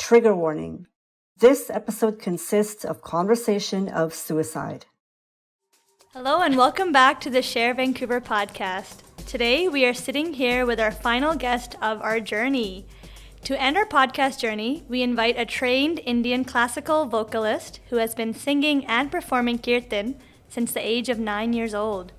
Trigger warning. This episode consists of conversation of suicide. Hello and welcome back to the Sher Vancouver podcast. Today we are sitting here with our final guest of our journey. To end our podcast journey, we invite a trained Indian classical vocalist who has been singing and performing Kirtan since the age of 9 years old.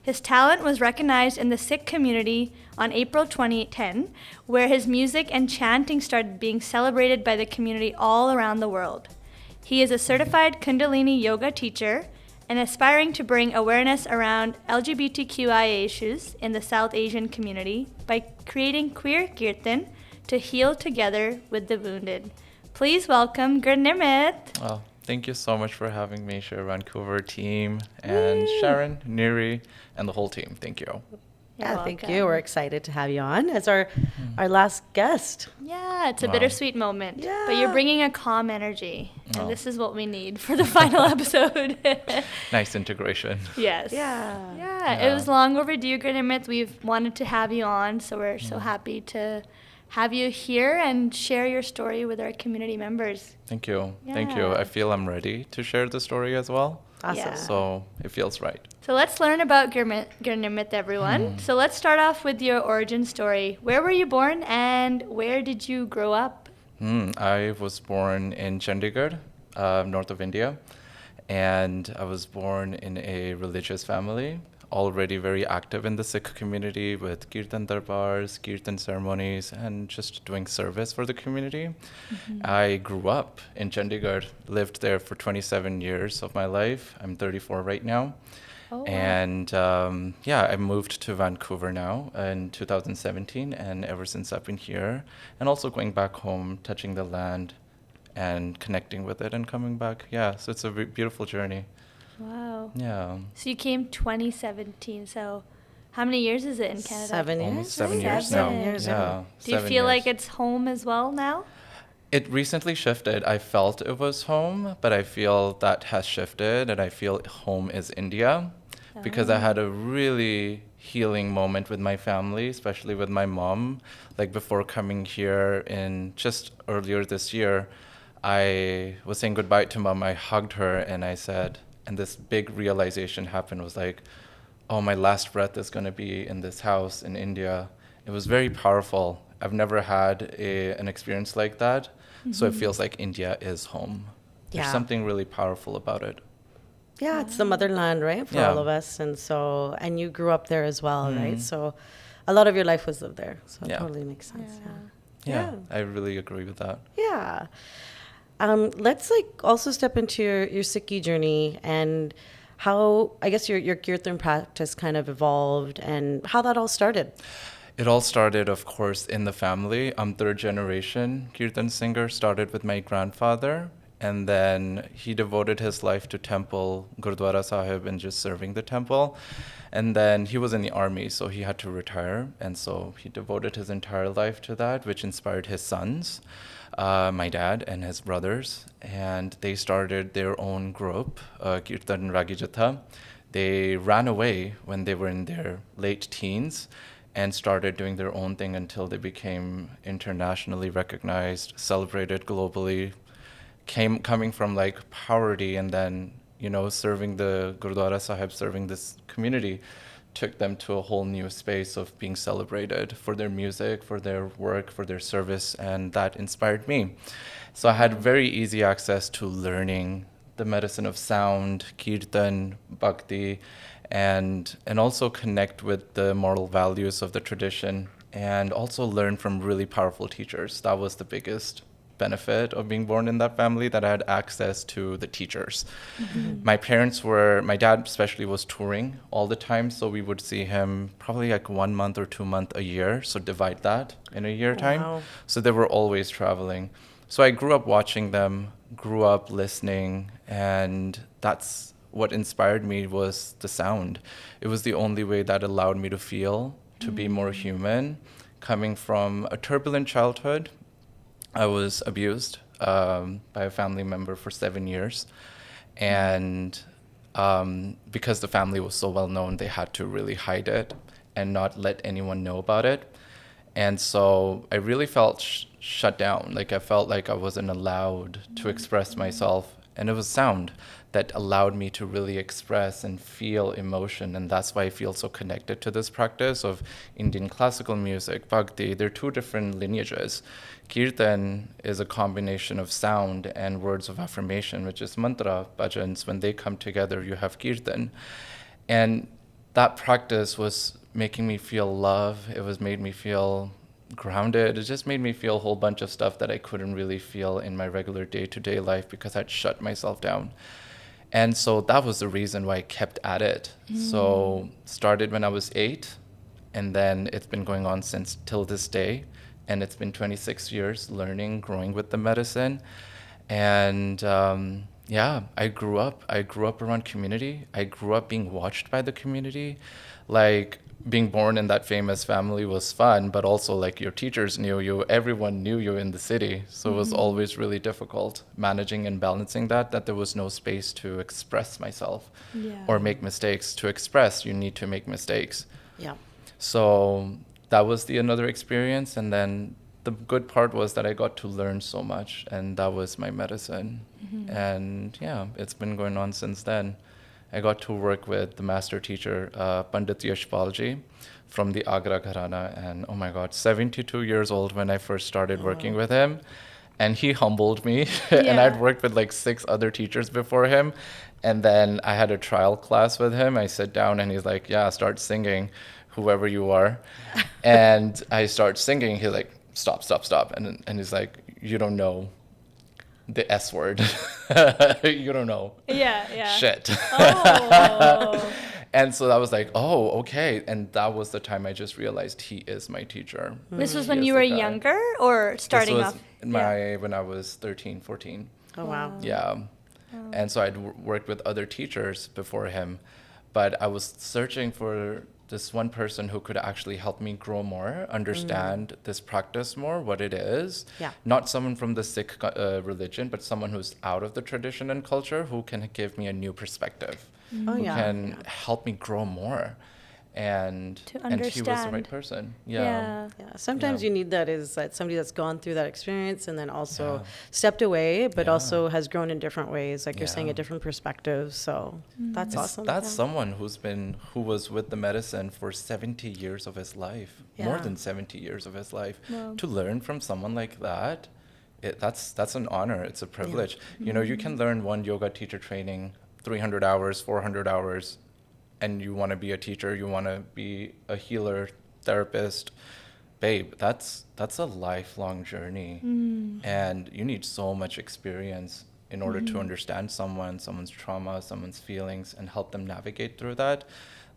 His talent was recognized in the Sikh community on April 2010, where his music and chanting started being celebrated by the community all around the world. He is a certified Kundalini Yoga teacher and aspiring to bring awareness around LGBTQI issues in the South Asian community by creating QueerKirtan to heal together with the wounded. Please welcome Gurnimit. Oh, thank you so much for having me, Sher Vancouver team, and Sharon, Niri, and the whole team. Thank you. Thank you. We're excited to have you on as our last guest. Yeah, it's a bittersweet moment. Yeah. But you're bringing a calm energy, and this is what we need for the final episode. Nice integration. Yes. Yeah. It was long overdue, Gurnimit. We've wanted to have you on, so we're so happy to have you here and share your story with our community members. Thank you. Thank you. I feel I'm ready to share the story as well. Awesome. Yeah. So it feels right. So let's learn about Gurnimit, everyone. So let's start off with your origin story. Where were you born and where did you grow up? I was born in Chandigarh, north of India, and I was born in a religious family, already very active in the Sikh community with Kirtan darbars, Kirtan ceremonies, and just doing service for the community. I grew up in Chandigarh, lived there for 27 years of my life. I'm 34 right now. Oh, wow. And I moved to Vancouver now in 2017, and ever since I've been here, and also going back home, touching the land and connecting with it and coming back. Yeah, so it's a beautiful journey. Wow. Yeah. So you came 2017. So how many years is it in Canada? 7 years. Almost 7 years now. 7 years. Yeah. Do you 7 feel years. like it's home as well now? It recently shifted. I felt it was home, but I feel that has shifted, and I feel home is India, because I had a really healing moment with my family, especially with my mom. Like before coming here in just earlier this year, I was saying goodbye to mom. I hugged her and I said, and this big realization happened, was like, oh, my last breath is going to be in this house in India. It was very powerful. I've never had an experience like that. So it feels like India is home. Yeah. There's something really powerful about it. Yeah, it's the motherland, right, for all of us. And you grew up there as well, right? So a lot of your life was lived there. So it totally makes sense. Yeah, I really agree with that. Yeah. Let's also step into your Sikhi journey and how, I guess, your Kirtan practice kind of evolved and how that all started. It all started, of course, in the family. I'm third generation Kirtan singer, started with my grandfather, and then he devoted his life to temple, Gurdwara Sahib, and just serving the temple. And then he was in the army, so he had to retire, and so he devoted his entire life to that, which inspired his sons, my dad and his brothers, and they started their own group, Kirtan Ragijatha. They ran away when they were in their late teens and started doing their own thing until they became internationally recognized, celebrated globally, coming from like poverty, and then, serving the Gurdwara Sahib, serving this community, took them to a whole new space of being celebrated for their music, for their work, for their service, and that inspired me. So I had very easy access to learning the medicine of sound, Kirtan, Bhakti, and also connect with the moral values of the tradition, and also learn from really powerful teachers. That was the biggest benefit of being born in that family, that I had access to the teachers. My dad especially was touring all the time, so we would see him probably like 1 month or 2 months a year, so divide that in a year time. Wow. So they were always traveling. So I grew up watching them, grew up listening, and that's what inspired me, was the sound. It was the only way that allowed me to feel, to be more human. Coming from a turbulent childhood, I was abused by a family member for 7 years. And because the family was so well known, they had to really hide it and not let anyone know about it. And so I really felt shut down. Like I felt like I wasn't allowed to express myself. And it was sound that allowed me to really express and feel emotion. And that's why I feel so connected to this practice of Indian classical music, bhakti. They're two different lineages. Kirtan is a combination of sound and words of affirmation, which is mantra, bhajans. When they come together, you have Kirtan. And that practice was making me feel love. It was made me feel grounded. It just made me feel a whole bunch of stuff that I couldn't really feel in my regular day-to-day life because I'd shut myself down. And so that was the reason why I kept at it. So started when I was 8, and then it's been going on since till this day. And it's been 26 years learning, growing with the medicine. And I grew up around community. I grew up being watched by the community. Like, being born in that famous family was fun, but also like your teachers knew you, everyone knew you in the city. So it was always really difficult managing and balancing that there was no space to express myself or make mistakes. To express, you need to make mistakes. Yeah. So that was another experience. And then the good part was that I got to learn so much, and that was my medicine. And it's been going on since then. I got to work with the master teacher, Pandit Yashpalji from the Agra Gharana. And oh my God, 72 years old when I first started working with him. And he humbled me. And I'd worked with like 6 other teachers before him. And then I had a trial class with him. I sit down and he's like, yeah, start singing, whoever you are. And I start singing. He's like, stop. And he's like, you don't know the S word. You don't know. Yeah. Shit. Oh. And so that was like, oh, okay. And that was the time I just realized he is my teacher. This was when you were younger or starting off? When I was 13, 14. Oh, wow. Yeah. And so I'd worked with other teachers before him, but I was searching for this one person who could actually help me grow more, understand this practice more, what it is. Yeah. Not someone from the Sikh religion, but someone who's out of the tradition and culture who can give me a new perspective, who can help me grow more. And he was the right person. Yeah. Sometimes you need that, is that somebody that's gone through that experience and then also stepped away, but also has grown in different ways, like you're saying, a different perspective. So that's awesome. That's someone who was with the medicine for 70 years of his life, more than 70 years of his life. Wow. To learn from someone like that, that's an honor. It's a privilege. You know, you can learn one yoga teacher training 300 hours, 400 hours, and you want to be a teacher, you want to be a healer, therapist, babe, that's a lifelong journey. And you need so much experience in order to understand someone's trauma, someone's feelings, and help them navigate through that.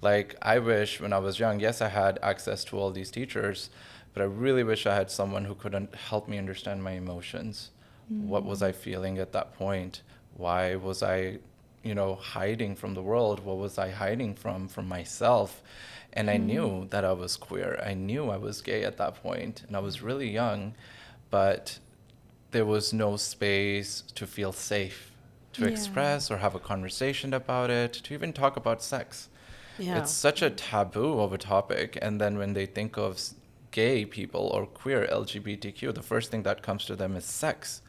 Like, I wish when I was young, yes, I had access to all these teachers, but I really wish I had someone who could help me understand my emotions. What was I feeling at that point? Why was I hiding from the world? What was I hiding from myself? And I knew that I was queer. I knew I was gay at that point, and I was really young, but there was no space to feel safe, to express or have a conversation about it, to even talk about sex. It's such a taboo of a topic. And then when they think of gay people or queer LGBTQ, the first thing that comes to them is sex.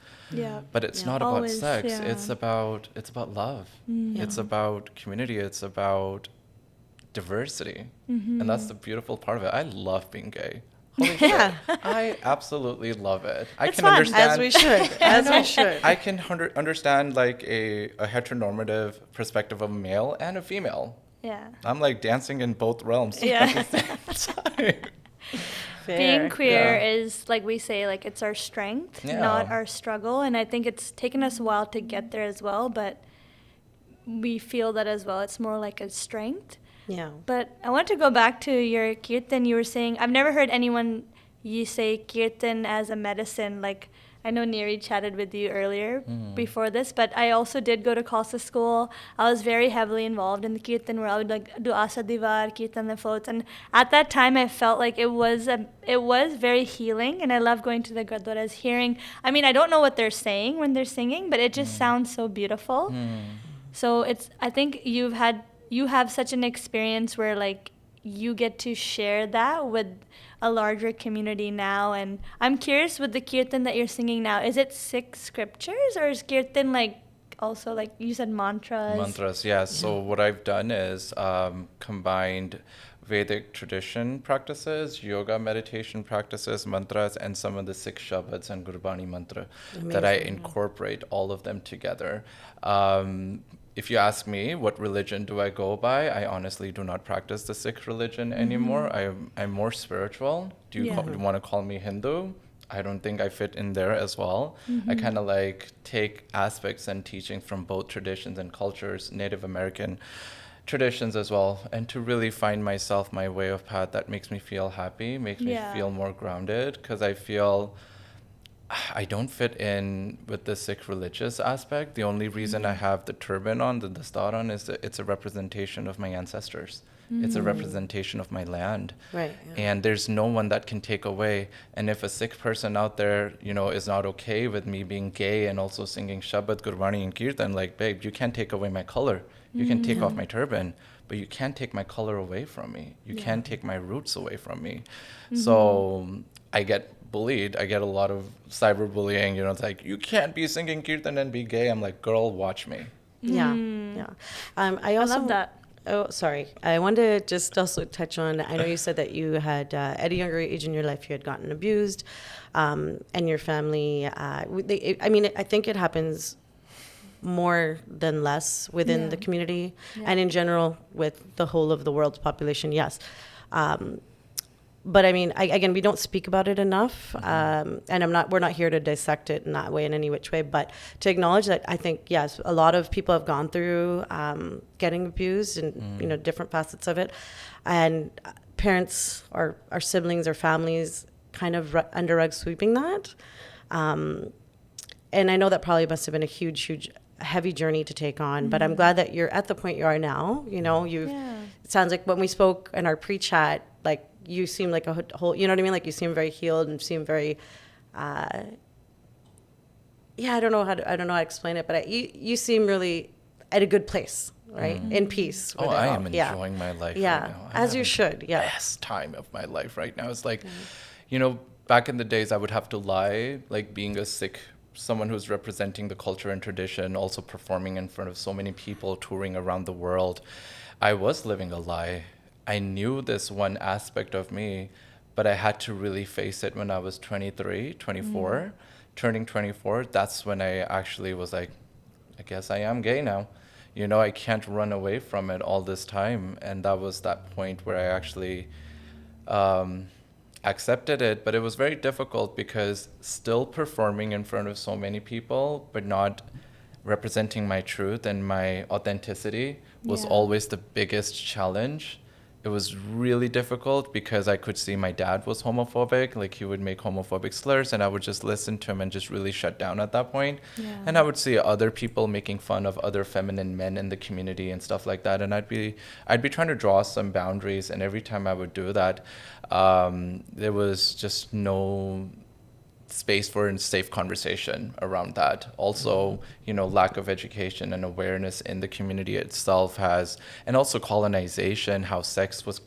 But it's not about sex. It's about love. It's about community. It's about diversity. And that's the beautiful part of it. I love being gay. Holy shit. I absolutely love it. I can understand, as we should. I can understand like a heteronormative perspective of a male and a female. I'm like dancing in both realms at the same time. Being queer is, like we say, like it's our strength, not our struggle. And I think it's taken us a while to get there as well, but we feel that as well. It's more like a strength. But I want to go back to your Kirtan. You were saying, I've never heard anyone say Kirtan as a medicine. Like, I know Niri chatted with you earlier before this, but I also did go to Khalsa school. I was very heavily involved in the Kirtan, where I would like do Asa Divar, Kirtan and floats. And at that time, I felt like it was very healing, and I love going to the gurdwaras, hearing. I mean, I don't know what they're saying when they're singing, but it just sounds so beautiful. So I think you have such an experience where like you get to share that with a larger community now. And I'm curious, with the Kirtan that you're singing now, is it Sikh scriptures, or is Kirtan like also, like you said, mantras? Mantras, yeah. So what I've done is combined Vedic tradition practices, yoga meditation practices, mantras, and some of the Sikh Shabads and Gurbani mantra that I incorporate all of them together. If you ask me what religion do I go by, I honestly do not practice the Sikh religion anymore. I'm more spiritual. Do you want to call me Hindu? I don't think I fit in there as well. I kind of like take aspects and teachings from both traditions and cultures, Native American traditions as well, and to really find myself, my way of path that makes me feel happy, makes me feel more grounded, because I feel I don't fit in with the Sikh religious aspect. The only reason I have the turban on, the dastar on, is that it's a representation of my ancestors. It's a representation of my land. Right. Yeah. And there's no one that can take away. And if a Sikh person out there, is not okay with me being gay and also singing Shabad, Gurbani, and Kirtan, like, babe, you can't take away my color. You can take off my turban, but you can't take my color away from me. You can't take my roots away from me. So I get bullied. I get a lot of cyberbullying. It's like, you can't be singing Kirtan and be gay. I'm like, girl, watch me. Yeah. I also love that. Oh, sorry. I wanted to just also touch on, I know you said that you had, at a younger age in your life, you had gotten abused, and your family, I think it happens more than less within the community, and in general with the whole of the world's population, yes. But I mean, again, we don't speak about it enough, and we're not here to dissect it in that way, in any which way, but to acknowledge that I think, yes, a lot of people have gone through getting abused and, different facets of it. And parents or our siblings or families kind of under rug sweeping that. And I know that probably must have been a huge, heavy journey to take on, but I'm glad that you're at the point you are now. It sounds like when we spoke in our pre-chat, like, you seem like a whole, you know what I mean? Like, you seem very healed and seem very, I don't know how to explain it, but you seem really at a good place, right? In peace. Oh, I am enjoying my life right now. As you should, yeah. Best time of my life right now. It's like, back in the days I would have to lie, like being a Sikh, someone who's representing the culture and tradition, also performing in front of so many people, touring around the world. I was living a lie. I knew this one aspect of me, but I had to really face it when I was 23, 24. Turning 24, that's when I actually was like, I guess I am gay now. I can't run away from it all this time. And that was that point where I actually accepted it. But it was very difficult because still performing in front of so many people, but not representing my truth and my authenticity was always the biggest challenge. It was really difficult because I could see my dad was homophobic, like he would make homophobic slurs, and I would just listen to him and just really shut down at that point. And I would see other people making fun of other feminine men in the community and stuff like that, and I'd be trying to draw some boundaries, and every time I would do that, there was just no space for a safe conversation around that. Also, lack of education and awareness in the community itself and also colonization, how sex was,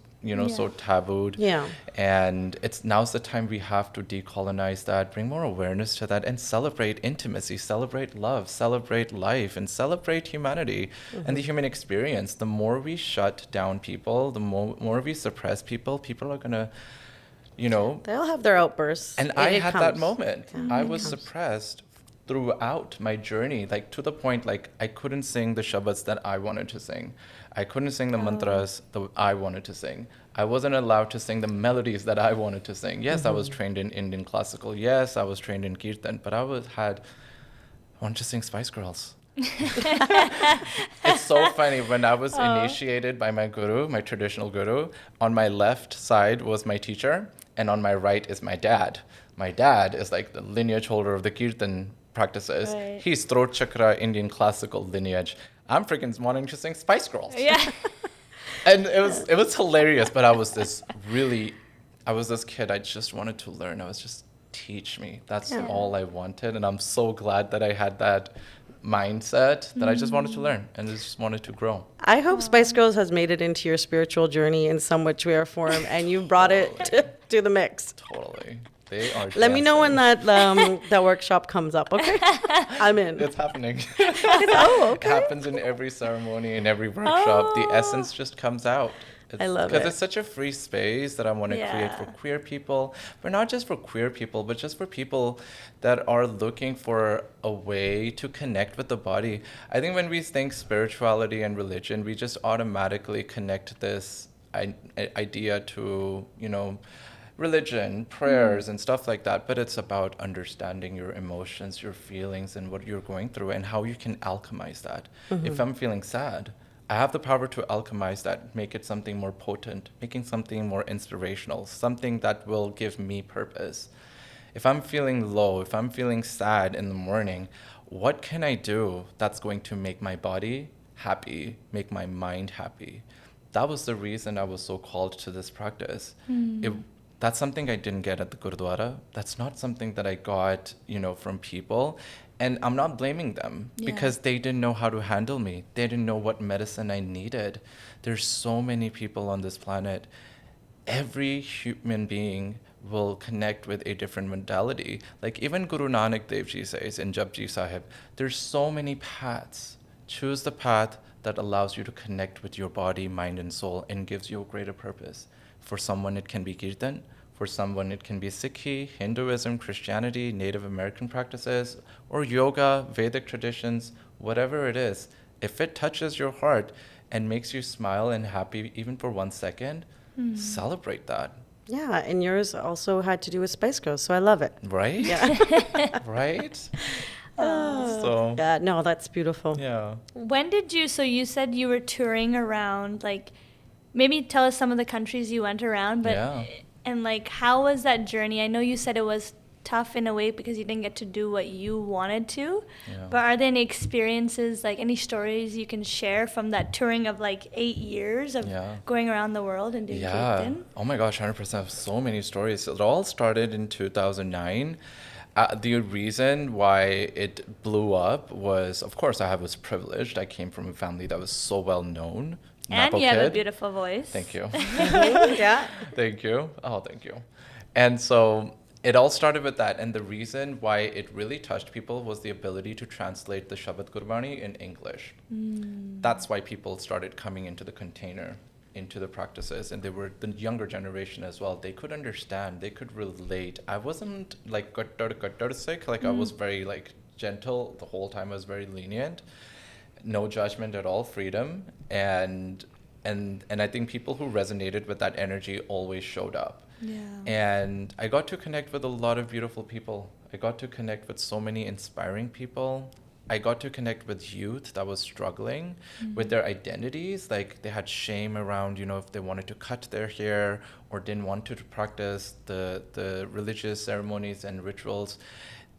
so tabooed. Yeah. And now's the time we have to decolonize that, bring more awareness to that, and celebrate intimacy, celebrate love, celebrate life, and celebrate humanity and the human experience. The more we shut down people, the more we suppress people are gonna, they'll have their outbursts. And I had that moment. I was suppressed throughout my journey, like to the point, like I couldn't sing the shabads that I wanted to sing. I couldn't sing the mantras that I wanted to sing. I wasn't allowed to sing the melodies that I wanted to sing. Yes, I was trained in Indian Classical. Yes, I was trained in Kirtan, but I wanted to sing Spice Girls. It's so funny. When I was initiated by my guru, my traditional guru, on my left side was my teacher, and on my right is my dad. My dad is like the lineage holder of the Kirtan practices. Right. He's throat chakra Indian classical lineage. I'm freaking wanting to sing Spice Girls. Yeah. And it was hilarious, but I was this kid. I just wanted to learn. I was just, teach me. That's all I wanted. And I'm so glad that I had that mindset that I just wanted to learn and just wanted to grow. I hope Spice Girls has made it into your spiritual journey in some which way or form, and you brought it to the mix. Totally. They are Let me know when dancing. that workshop comes up, okay? I'm in. It's happening. Oh, It happens in every ceremony, in every workshop. The essence just comes out. I love Because it. it's such a free space that I want to create for Yeah. queer people, but not just for queer people, but just for people that are looking for a way to connect with the body. I think when we think spirituality and religion, we just automatically connect this idea to, religion, prayers, and stuff like that. But it's about understanding your emotions, your feelings, and what you're going through, and how you can alchemize that. If I'm feeling sad, I have the power to alchemize that, make it something more potent, making something more inspirational, something that will give me purpose. If I'm feeling low, if I'm feeling sad in the morning, what can I do that's going to make my body happy, make my mind happy? That was the reason I was so called to this practice. That's something I didn't get at the Gurdwara. That's not something that I got, from people. And I'm not blaming them because they didn't know how to handle me. They didn't know what medicine I needed. There's so many people on this planet. Every human being will connect with a different modality. Like even Guru Nanak Dev Ji says in Japji Sahib, there's so many paths. Choose the path that allows you to connect with your body, mind, and soul and gives you a greater purpose. For someone, it can be Kirtan. For someone, it can be Sikhi, Hinduism, Christianity, Native American practices, or yoga, Vedic traditions, whatever it is. If it touches your heart and makes you smile and happy even for 1 second, celebrate that. Yeah, and yours also had to do with Spice Girls, so I love it. Right? Yeah. Right? So, Yeah, no, that's beautiful. yeah. When did you, so you said you were touring around, like, maybe tell us some of the countries you went around, but, Yeah. and like, how was that journey? I know you said it was tough in a way because you didn't get to do what you wanted to, Yeah. but are there any experiences, like any stories you can share from that touring of like 8 years of Yeah. going around the world and doing Kirtan? Oh my gosh, 100%. I have so many stories. It all started in 2009. The reason why it blew up was, of course, I was privileged. I came from a family that was so well known. And Napo you have a kid. beautiful voice. Thank you. Yeah. Thank you. Oh, thank you. And so it all started with that. And the reason why it really touched people was the ability to translate the Shabad Gurbani in English. That's why people started coming into the container, into the practices. And they were the younger generation as well. They could understand. They could relate. I wasn't like kattar Sikh. Like I was very like gentle the whole time. I was very lenient. No judgment at all, freedom. And I think people who resonated with that energy always showed up. Yeah. And I got to connect with a lot of beautiful people. I got to connect with so many inspiring people. I got to connect with youth that was struggling with their identities. Like they had shame around, if they wanted to cut their hair or didn't want to practice the religious ceremonies and rituals.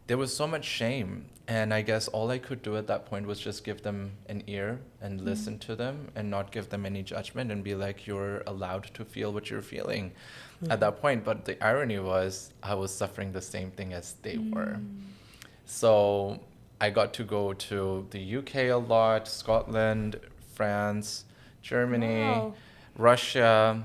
There was so much shame. And I guess all I could do at that point was just give them an ear and listen to them and not give them any judgment and be like, you're allowed to feel what you're feeling at that point. But the irony was I was suffering the same thing as they were. So I got to go to the UK a lot, Scotland, France, Germany, Wow. Russia.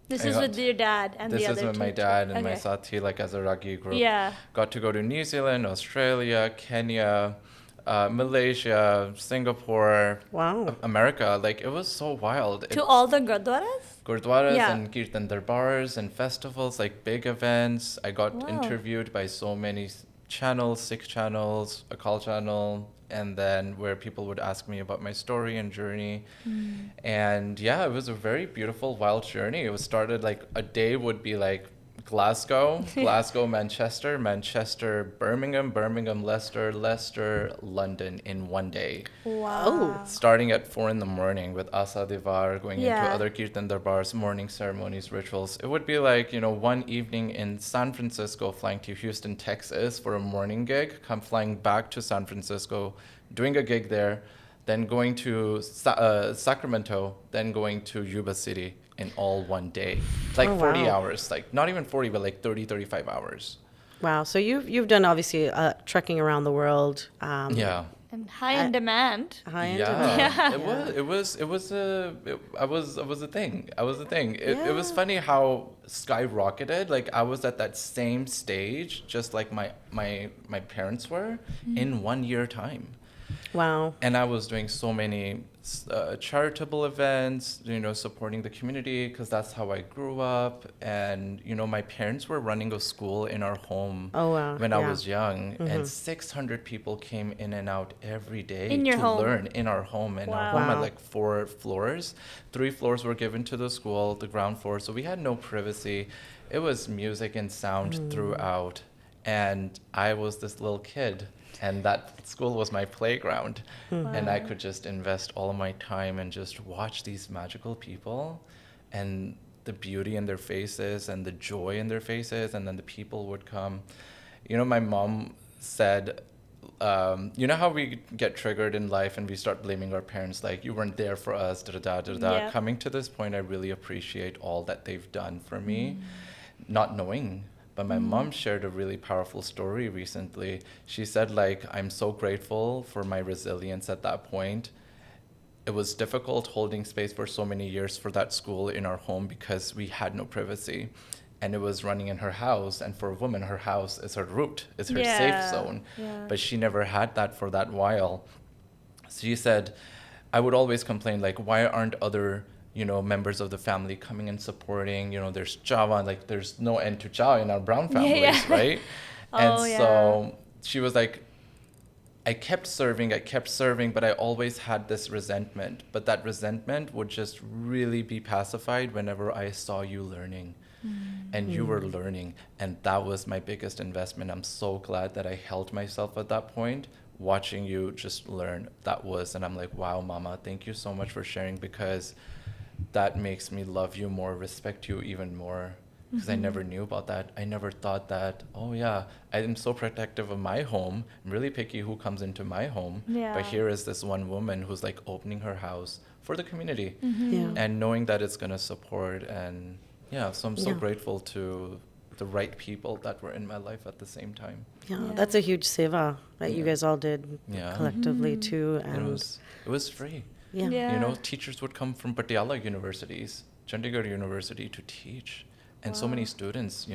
This I is got- with your dad and This the is other with my two. dad and my Okay. Sathi, like as a Ragi group. Yeah. Got to go to New Zealand, Australia, Kenya, Malaysia, Singapore, Wow. America. Like it was so wild. To all the gurdwaras? Gurdwaras Yeah. and Kirtan Darbars and festivals, like big events. I got Wow. interviewed by so many channels, Sikh channels, Akal channel, and then where people would ask me about my story and journey. And yeah, it was a very beautiful, wild journey. It was started like a day would be like Glasgow, Manchester, Birmingham, Leicester, London in one day. Wow. Starting at 4 a.m. with Asa Devar, going into Yeah. other Kirtan Darbars, morning ceremonies, rituals. It would be like, one evening in San Francisco, flying to Houston, Texas for a morning gig, flying back to San Francisco, doing a gig there, then going to Sacramento, then going to Yuba City in all one day. Like Oh, 40 wow. hours, like not even 40, but like 30, 35 hours. Wow. So you've done obviously trekking around the world. Yeah. And high in demand. High in Yeah, demand. it was I was a thing. I was a thing. It was funny how skyrocketed. Like I was at that same stage, just like my parents were, in 1 year time. Wow. And I was doing so many charitable events, supporting the community, because that's how I grew up. And, my parents were running a school in our home when I was young. And 600 people came in and out every day In your to home? learn in our home. In our home had like 4 floors. 3 floors were given to the school, the ground floor. So we had no privacy. It was music and sound throughout. And I was this little kid. And that school was my playground. And I could just invest all of my time and just watch these magical people and the beauty in their faces and the joy in their faces. And then the people would come. My mom said, how we get triggered in life and we start blaming our parents, like, you weren't there for us, da-da-da-da-da. Yeah. Coming to this point, I really appreciate all that they've done for me, not knowing. But my mom shared a really powerful story recently. She said, like, I'm so grateful for my resilience at that point. It was difficult holding space for so many years for that school in our home because we had no privacy. And it was running in her house. And for a woman, her house is her root, is her safe zone. Yeah. But she never had that for that while. So she said, I would always complain, like, why aren't other members of the family coming and supporting, there's Java, like there's no end to Java in our brown families, right? So she was like, I kept serving, but I always had this resentment. But that resentment would just really be pacified whenever I saw you learning. And you were learning. And that was my biggest investment. I'm so glad that I held myself at that point, watching you just learn. And I'm like, wow, Mama, thank you so much for sharing, because that makes me love you more, respect you even more, because I never knew about that. I never thought that, I'm so protective of my home. I'm really picky who comes into my home. Yeah. But here is this one woman who's like opening her house for the community Yeah. and knowing that it's going to support. And so I'm so grateful to the right people that were in my life at the same time. Yeah, that's a huge seva that you guys all did collectively too. And it was free. Yeah. Teachers would come from Patiala universities, Chandigarh University to teach. And so many students,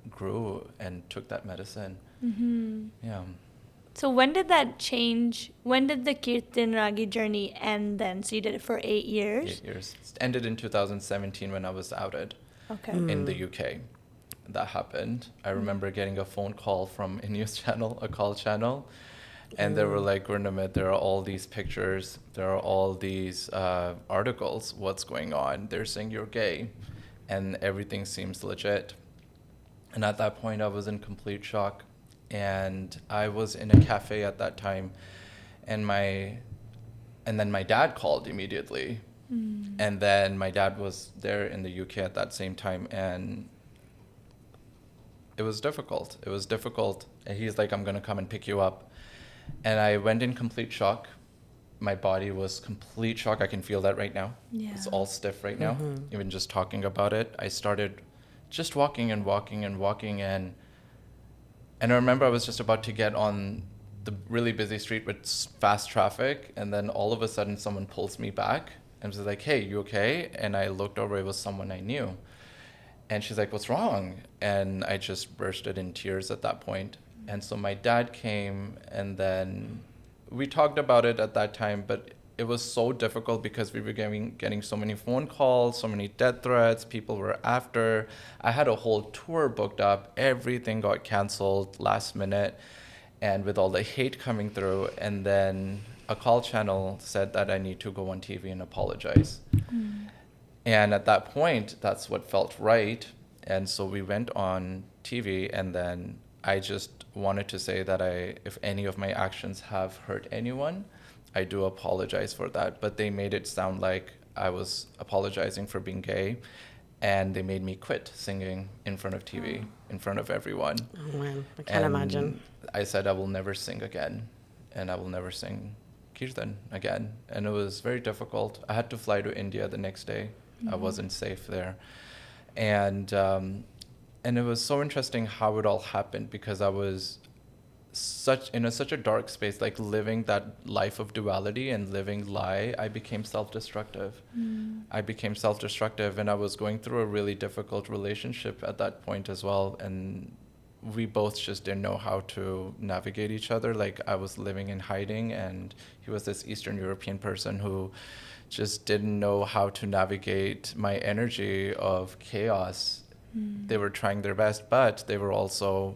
grew and took that medicine. Yeah. So when did that change? When did the Kirtan Ragi journey end then? So you did it for 8 years? 8 years. It ended in 2017 when I was outed in the UK. That happened. I remember getting a phone call from a news channel, a call channel. And they were like, Gurnimit, there are all these pictures, there are all these articles, what's going on? They're saying you're gay, and everything seems legit. And at that point, I was in complete shock. And I was in a cafe at that time, and then my dad called immediately. And then my dad was there in the UK at that same time, and it was difficult. And he's like, I'm going to come and pick you up. And I went in complete shock. My body was complete shock. I can feel that right now. Yeah. It's all stiff right now. Even just talking about it. I started just walking. And I remember I was just about to get on the really busy street with fast traffic. And then all of a sudden someone pulls me back and was like, hey, you okay? And I looked over, it was someone I knew. And she's like, what's wrong? And I just bursted in tears at that point. And so my dad came, and then we talked about it at that time, but it was so difficult because we were getting so many phone calls, so many death threats, people were after. I had a whole tour booked up, everything got canceled last minute, and with all the hate coming through, and then a call channel said that I need to go on TV and apologize. And at that point, that's what felt right. And so we went on TV, and then I just wanted to say that if any of my actions have hurt anyone, I do apologize for that. But they made it sound like I was apologizing for being gay, and they made me quit singing in front of TV, in front of everyone. Oh man, I can't imagine. I said I will never sing again, and I will never sing Kirtan again. And it was very difficult. I had to fly to India the next day. I wasn't safe there. And it was so interesting how it all happened, because I was such a dark space, like living that life of duality and living lie, I became self-destructive. I became self-destructive, and I was going through a really difficult relationship at that point as well. And we both just didn't know how to navigate each other. Like, I was living in hiding, and he was this Eastern European person who just didn't know how to navigate my energy of chaos. They were trying their best, but they were also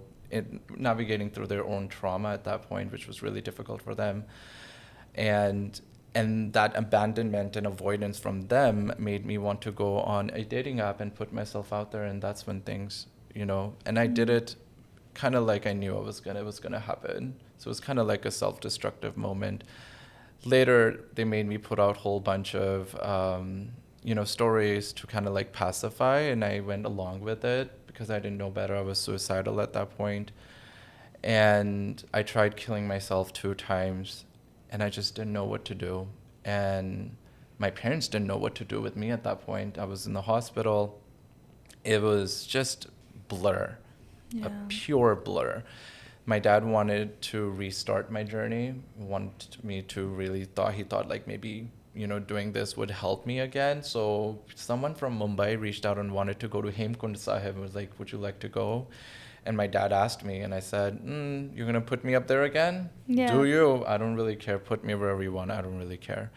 navigating through their own trauma at that point, which was really difficult for them. And that abandonment and avoidance from them made me want to go on a dating app and put myself out there. And that's when things, and I did it kind of like I knew it was gonna happen. So it was kind of like a self-destructive moment. Later, they made me put out a whole bunch of, stories to kind of like pacify, and I went along with it because I didn't know better. I was suicidal at that point. And I tried killing myself 2 times, and I just didn't know what to do. And my parents didn't know what to do with me at that point. I was in the hospital. It was just blur, a pure blur. My dad wanted to restart my journey, wanted me to he thought like maybe, doing this would help me again. So someone from Mumbai reached out and wanted to go to Hemkund Sahib and was like, would you like to go? And my dad asked me, and I said, you're going to put me up there again? Yeah. Do you? I don't really care. Put me wherever you want. I don't really care.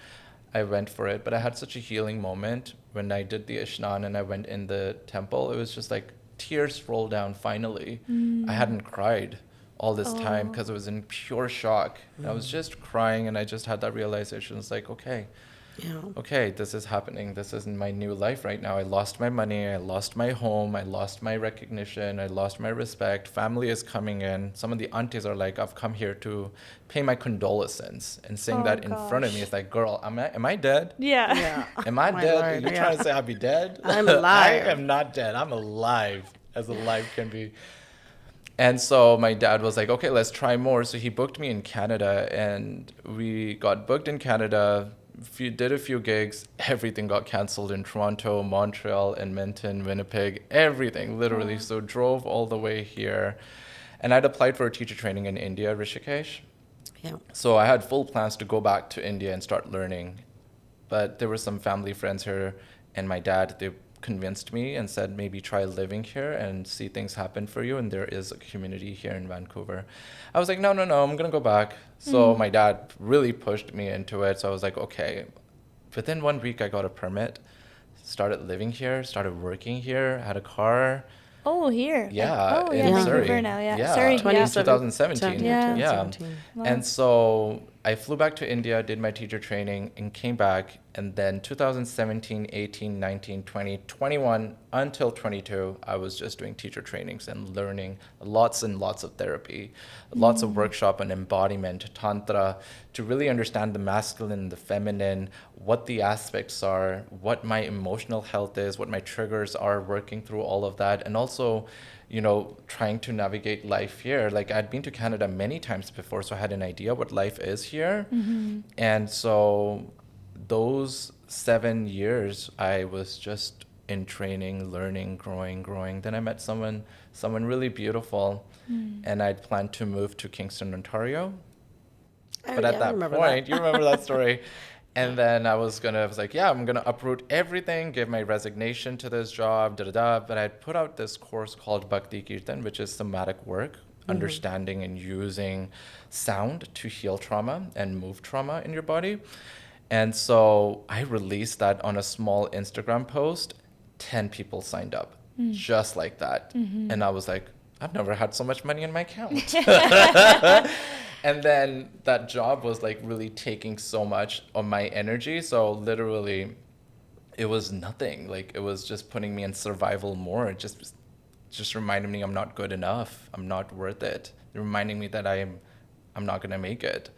I went for it, but I had such a healing moment when I did the Ishnan and I went in the temple. It was just like tears rolled down finally. I hadn't cried all this time because I was in pure shock. I was just crying, and I just had that realization. It's like, okay, this is happening. This is my new life right now. I lost my money. I lost my home. I lost my recognition. I lost my respect. Family is coming in. Some of the aunties are like, I've come here to pay my condolences, and saying that in front of me. It's like, girl, am I dead? Yeah. Am I dead? Lord, Are you trying to say I'll be dead? I'm alive. I am not dead. I'm alive, as alive can be. And so my dad was like, okay, let's try more. So he booked me in Canada, and we got booked in Canada, did a few gigs. Everything got canceled in Toronto, Montreal, Edmonton, Winnipeg, everything, literally. So drove all the way here. And I'd applied for a teacher training in India, Rishikesh. Yeah. So I had full plans to go back to India and start learning. But there were some family friends here, and my dad, they convinced me and said, maybe try living here and see things happen for you. And there is a community here in Vancouver. I was like, no, I'm going to go back. So my dad really pushed me into it. So I was like, okay. Within 1 week, I got a permit, started living here, started working here, had a car. Oh, here. Yeah, Oh, in yeah, Surrey. Vancouver now, yeah. Yeah, Surrey, 2017. Yeah. Yeah. Wow. And so I flew back to India, did my teacher training, and came back. And then 2017, 18, 19, 20, 21, until 22, I was just doing teacher trainings and learning lots and lots of therapy, lots of workshop on embodiment, tantra, to really understand the masculine, the feminine, what the aspects are, what my emotional health is, what my triggers are, working through all of that. And also, trying to navigate life here. Like, I'd been to Canada many times before, so I had an idea what life is here. And so those 7 years, I was just in training, learning, growing. Then I met someone really beautiful, and I'd planned to move to Kingston, Ontario. But at that point, you remember that story. And then I was like, yeah, I'm gonna uproot everything, give my resignation to this job, But I put out this course called Bhakti Kirtan, which is somatic work, understanding and using sound to heal trauma and move trauma in your body. And so I released that on a small Instagram post. 10 people signed up, just like that. And I was like, I've never had so much money in my account. And then that job was like really taking so much of my energy. So literally it was nothing. Like, it was just putting me in survival mode. Just reminding me I'm not good enough. I'm not worth it. Reminding me that I'm not going to make it.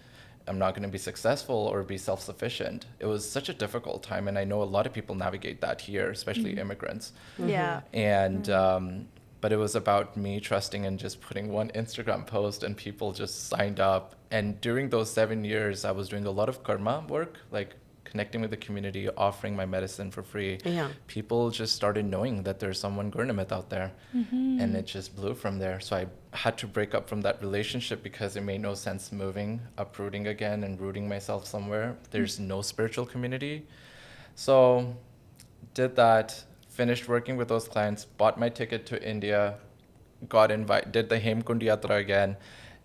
I'm not going to be successful or be self-sufficient. It was such a difficult time. And I know a lot of people navigate that here, especially immigrants. Yeah. And, but it was about me trusting and just putting one Instagram post, and people just signed up. And during those 7 years, I was doing a lot of karma work, like connecting with the community, offering my medicine for free, people just started knowing that there's someone Gurnimit out there. And it just blew from there. So I had to break up from that relationship because it made no sense moving, uprooting again and rooting myself somewhere. There's no spiritual community. So did that, finished working with those clients, bought my ticket to India, did the Hemkund Yatra again,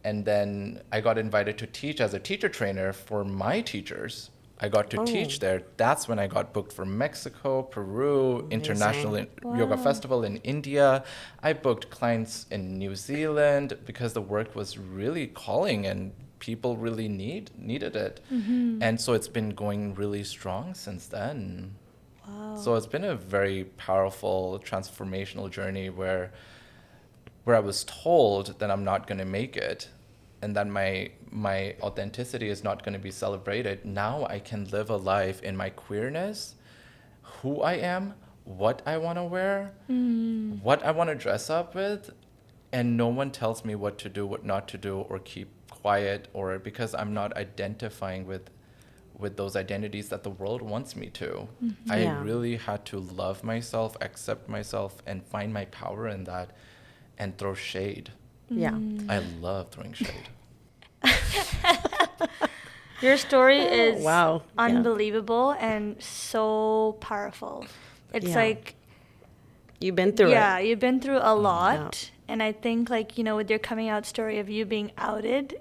and then I got invited to teach as a teacher trainer for my teachers. I got to teach there. That's when I got booked for Mexico, Peru, International Yoga Festival in India. I booked clients in New Zealand because the work was really calling and people really needed it. And so it's been going really strong since then. Wow. So it's been a very powerful, transformational journey where I was told that I'm not going to make it and that my authenticity is not going to be celebrated. Now I can live a life in my queerness, who I am, what I want to wear, what I want to dress up with, and no one tells me what to do, what not to do, or keep quiet, or because I'm not identifying with those identities that the world wants me to. I really had to love myself, accept myself, and find my power in that, and throw shade. I love throwing shade. Your story is unbelievable and so powerful. It's like you've been through it. Yeah, you've been through a lot. And I think, like, you know, with your coming out story of you being outed,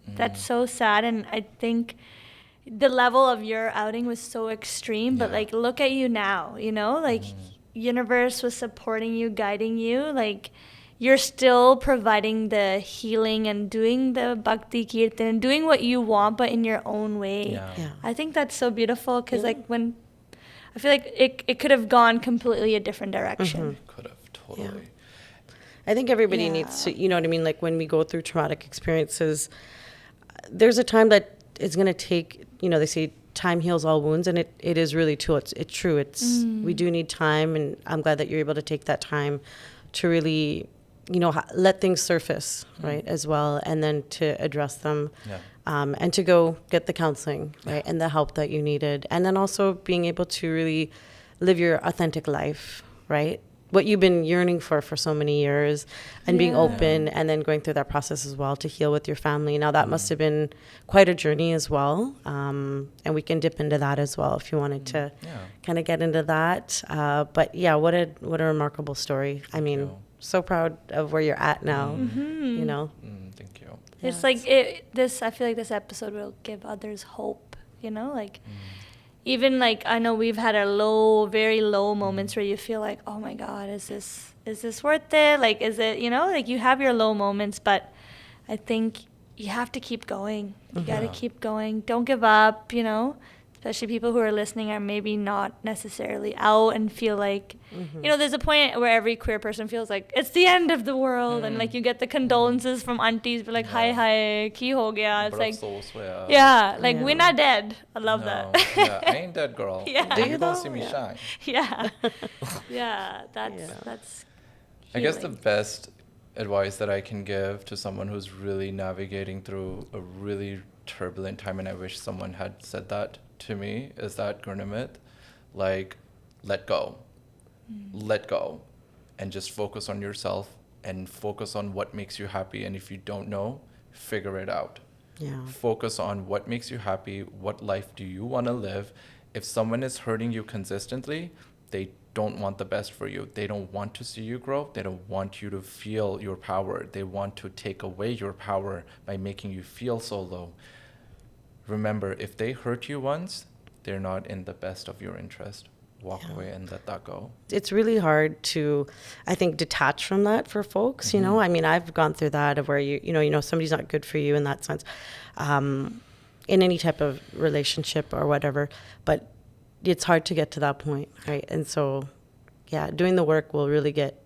that's so sad. And I think the level of your outing was so extreme, but like, look at you now, you know, like universe was supporting you, guiding you, like you're still providing the healing and doing the bhakti kirtan, doing what you want, but in your own way. I think that's so beautiful because like when I feel like it could have gone completely a different direction. Could have, totally. I think everybody needs to, you know what I mean? Like when we go through traumatic experiences, there's a time that it's going to take, you know, they say time heals all wounds, and it is really true. It's true. We do need time, and I'm glad that you're able to take that time to really, you know, let things surface, right, as well, and then to address them, and to go get the counseling, right, and the help that you needed, and then also being able to really live your authentic life, right, what you've been yearning for so many years, and being open, and then going through that process as well to heal with your family. Now that must have been quite a journey as well, and we can dip into that as well if you wanted to kind of get into that. But yeah, what a remarkable story. I mean, so proud of where you're at now. You know. Thank you. It's like I feel like this episode will give others hope. You know, like. Even like I know we've had very low moments where you feel like, oh my God, is this worth it? Like, is it, you know, like you have your low moments, but I think you have to keep going. You got to keep going. Don't give up, you know, especially people who are listening are maybe not necessarily out and feel like, you know, there's a point where every queer person feels like it's the end of the world. And like you get the condolences from aunties, but like, hi, ki ho gaya. It's like, like we're not dead. I love that. I ain't dead, girl. Do you don't see me shine. That's I guess the best advice that I can give to someone who's really navigating through a really turbulent time, and I wish someone had said that to me, is that Gurnimit, like, let go. Let go. And just focus on yourself and focus on what makes you happy. And if you don't know, figure it out. Focus on what makes you happy. What life do you want to live? If someone is hurting you consistently, they don't want the best for you. They don't want to see you grow. They don't want you to feel your power. They want to take away your power by making you feel so low. Remember, if they hurt you once, they're not in the best of your interest. Walk away and let that go. It's really hard to, I think, detach from that for folks, you know? I mean, I've gone through that of where you know, somebody's not good for you in that sense, in any type of relationship or whatever, but it's hard to get to that point, right? And so, doing the work will really get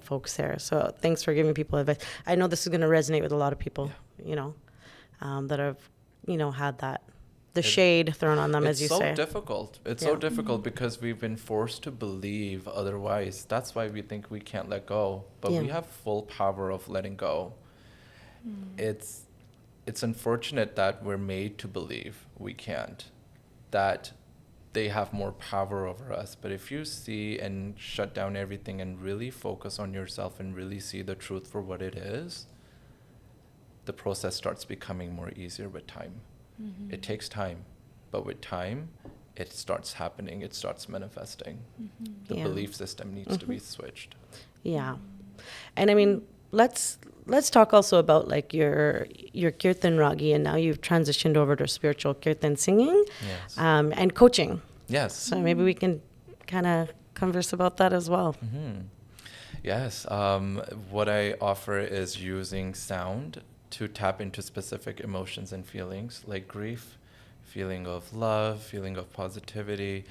folks there. So thanks for giving people advice. I know this is going to resonate with a lot of people, you know, that have, you know, had the shade thrown on them, as you say. It's so difficult. It's so difficult because we've been forced to believe otherwise. That's why we think we can't let go. But we have full power of letting go. It's unfortunate that we're made to believe we can't. that they have more power over us. But if you see and shut down everything and really focus on yourself and really see the truth for what it is, the process starts becoming more easier with time. Mm-hmm. It takes time, but with time, it starts happening, it starts manifesting. Mm-hmm. The Yeah. belief system needs to be switched. Yeah. And I mean, let's talk also about like your Kirtan Ragi, and now you've transitioned over to spiritual Kirtan singing, Yes. and coaching. Yes. So maybe we can kind of converse about that as well. Mm-hmm. Yes. What I offer is using sound to tap into specific emotions and feelings like grief, feeling of love, feeling of positivity,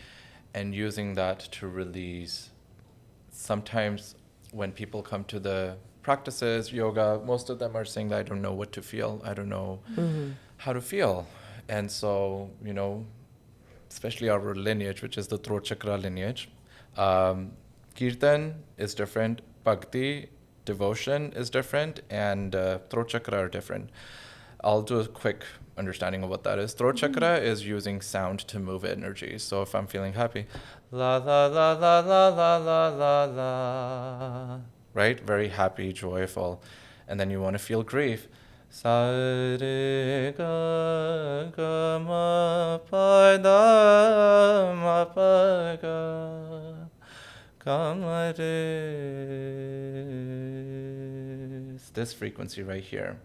and using that to release. Sometimes when people come to the practices, yoga, most of them are saying that I don't know what to feel. I don't know how to feel. And so, especially our lineage, which is the throat chakra lineage, Kirtan is different, Bhakti, devotion is different, and throat chakra are different. I'll do a quick understanding of what that is. Throat chakra is using sound to move energy. So if I'm feeling happy, la la la la la la la la la, right? Very happy, joyful. And then you want to feel grief. Sa re ga ga ma pa da ma pa ga ga ma re. This frequency right here.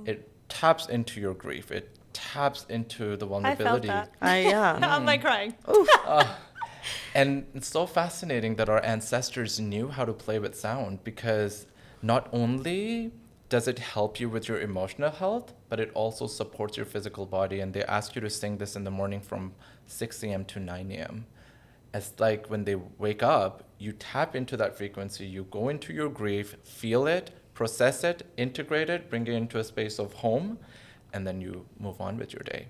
It taps into your grief. It taps into the vulnerability. I felt that. Yeah. I'm like crying. And it's so fascinating that our ancestors knew how to play with sound, because not only does it help you with your emotional health, but it also supports your physical body. And they ask you to sing this in the morning from 6 a.m. to 9 a.m. It's like when they wake up, you tap into that frequency, you go into your grief, feel it, process it, integrate it, bring it into a space of home, and then you move on with your day.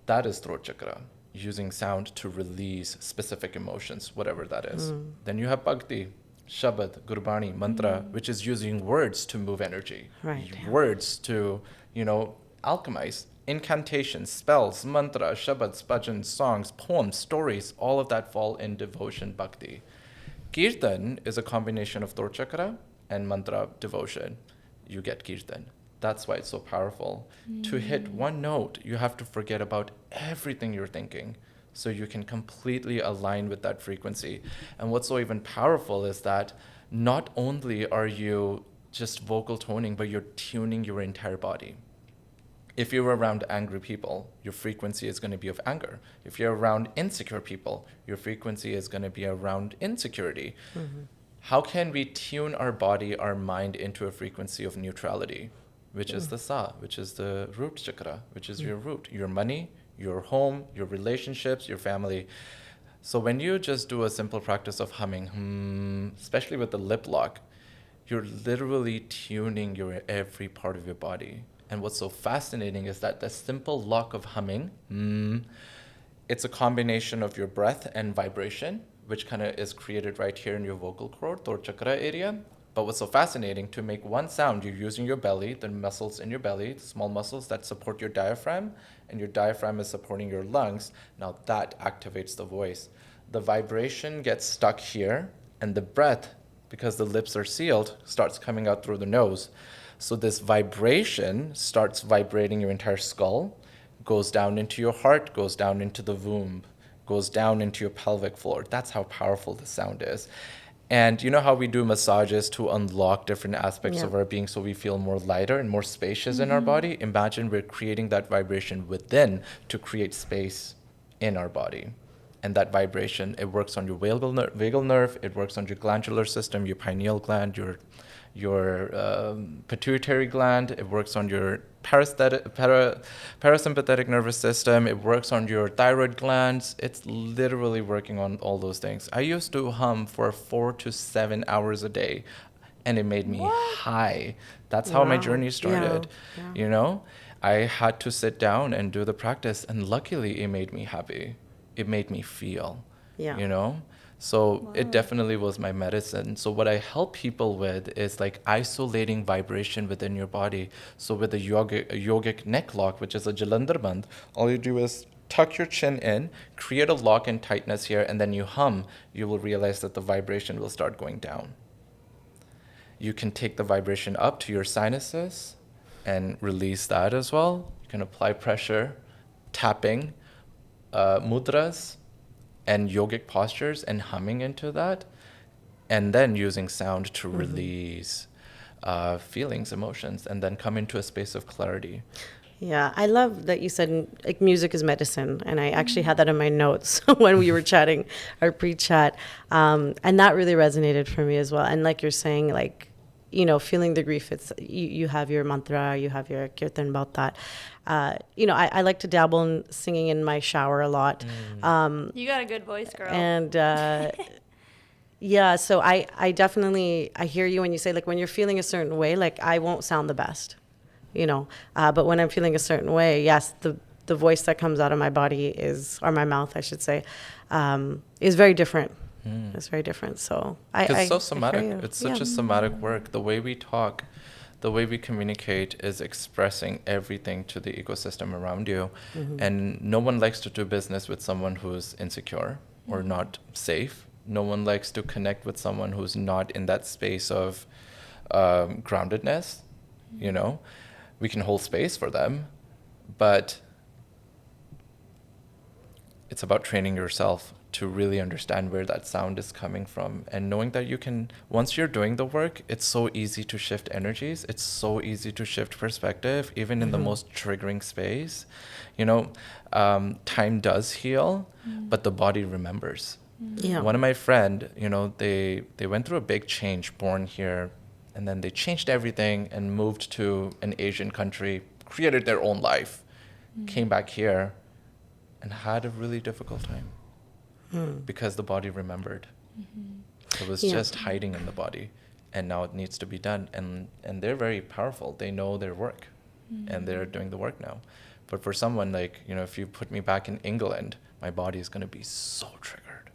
That is throat chakra, using sound to release specific emotions, whatever that is. Then you have Bhakti, Shabad, Gurbani, Mantra, which is using words to move energy. Right, yeah. Words to, alchemize. Incantations, spells, mantra, shabads, bhajans, songs, poems, stories, all of that fall in devotion, Bhakti. Kirtan is a combination of throat chakra and mantra devotion. You get Kirtan. That's why it's so powerful. To hit one note, you have to forget about everything you're thinking, so you can completely align with that frequency. And what's so even powerful is that not only are you just vocal toning, but you're tuning your entire body. If you're around angry people, your frequency is going to be of anger. If you're around insecure people, your frequency is going to be around insecurity. How can we tune our body, our mind into a frequency of neutrality, which is the Sa, which is the root chakra, which is your root, your money, your home, your relationships, your family. So when you just do a simple practice of humming, especially with the lip lock, you're literally tuning your every part of your body. And what's so fascinating is that the simple lock of humming, it's a combination of your breath and vibration, which kind of is created right here in your vocal cord, throat chakra area. But what's so fascinating, to make one sound, you're using your belly, the muscles in your belly, the small muscles that support your diaphragm, and your diaphragm is supporting your lungs. Now that activates the voice. The vibration gets stuck here, and the breath, because the lips are sealed, starts coming out through the nose. So this vibration starts vibrating your entire skull, goes down into your heart, goes down into the womb, goes down into your pelvic floor. That's how powerful the sound is. And you know how we do massages to unlock different aspects of our being so we feel more lighter and more spacious in our body? Imagine we're creating that vibration within to create space in our body. And that vibration, it works on your vagal nerve, it works on your glandular system, your pineal gland, your pituitary gland, it works on your parasympathetic nervous system, it works on your thyroid glands. It's literally working on all those things. I used to hum for 4 to 7 hours a day, and it made me high. That's how my journey started. I had to sit down and do the practice, and luckily it made me happy. It made me feel, So it definitely was my medicine. So what I help people with is like isolating vibration within your body. So with the yogic neck lock, which is a Jalandhar Band, all you do is tuck your chin in, create a lock and tightness here, and then you hum, you will realize that the vibration will start going down. You can take the vibration up to your sinuses and release that as well. You can apply pressure, tapping, mudras, and yogic postures and humming into that, and then using sound to release feelings, emotions, and then come into a space of clarity. Yeah, I love that you said like music is medicine, and I actually had that in my notes when we were chatting, our pre-chat, and that really resonated for me as well. And like you're saying, like, you know, feeling the grief, it's you have your mantra, you have your kirtan about that. You know, I like to dabble in singing in my shower a lot. You got a good voice, girl. And yeah, so I definitely, I hear you when you say, like, when you're feeling a certain way, like, I won't sound the best, you know, but when I'm feeling a certain way, yes, the voice that comes out of my body is, or my mouth, I should say, is very different. It's very different. So It's so somatic. It's such a somatic work. The way we talk, the way we communicate is expressing everything to the ecosystem around you. And no one likes to do business with someone who's insecure or not safe. No one likes to connect with someone who's not in that space of groundedness. You know, we can hold space for them, but it's about training yourself to really understand where that sound is coming from, and knowing that you can, once you're doing the work, it's so easy to shift energies. It's so easy to shift perspective, even in the most triggering space. You know, time does heal, but the body remembers. Yeah. One of my friend, you know, they went through a big change, born here, and then they changed everything and moved to an Asian country, created their own life, came back here, and had a really difficult time. Because the body remembered. It was just hiding in the body, and now it needs to be done. And they're very powerful. They know their work, and they're doing the work now. But for someone like, you know, if you put me back in England, my body is going to be so triggered.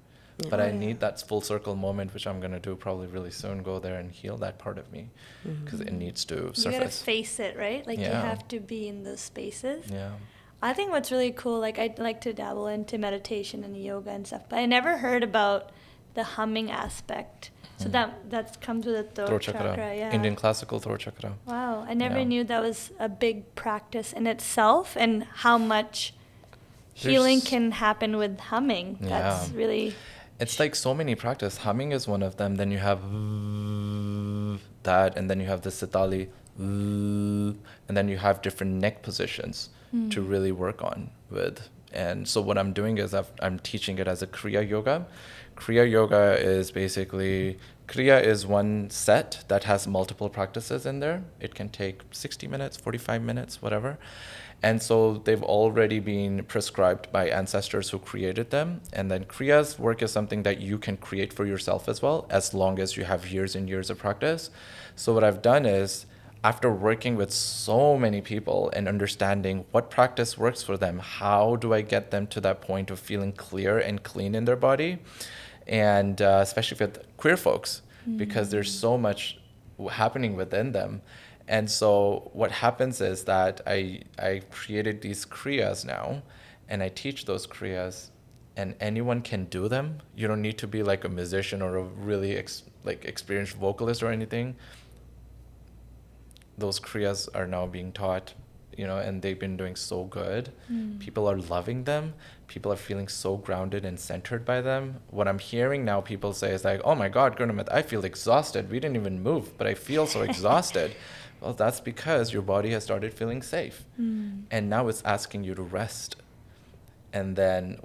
But I need that full circle moment, which I'm going to do probably really soon, go there and heal that part of me, because it needs to surface. You gotta face it, right? Like, you have to be in those spaces. Yeah. I think what's really cool, like, I'd like to dabble into meditation and yoga and stuff, but I never heard about the humming aspect. So that comes with the throat chakra. Yeah. Indian classical throat chakra. Wow, I never knew that was a big practice in itself, and how much healing can happen with humming. That's really... It's like so many practice. Humming is one of them. Then you have that, and then you have the sitali, and then you have different neck positions to really work on with. And so what I'm doing is I'm teaching it as a Kriya Yoga. Kriya Yoga is basically, Kriya is one set that has multiple practices in there. It can take 60 minutes, 45 minutes, whatever. And so they've already been prescribed by ancestors who created them. And then Kriya's work is something that you can create for yourself as well, as long as you have years and years of practice. So what I've done is, after working with so many people and understanding what practice works for them, how do I get them to that point of feeling clear and clean in their body? And especially with queer folks, because there's so much happening within them. And so what happens is that I created these kriyas now, and I teach those kriyas, and anyone can do them. You don't need to be like a musician or a really experienced vocalist or anything. Those kriyas are now being taught, you know, and they've been doing so good. People are loving them. People are feeling so grounded and centered by them. What I'm hearing now people say is like, oh my God, Gurnimit, I feel exhausted. We didn't even move, but I feel so exhausted. Well, that's because your body has started feeling safe. And now it's asking you to rest. And then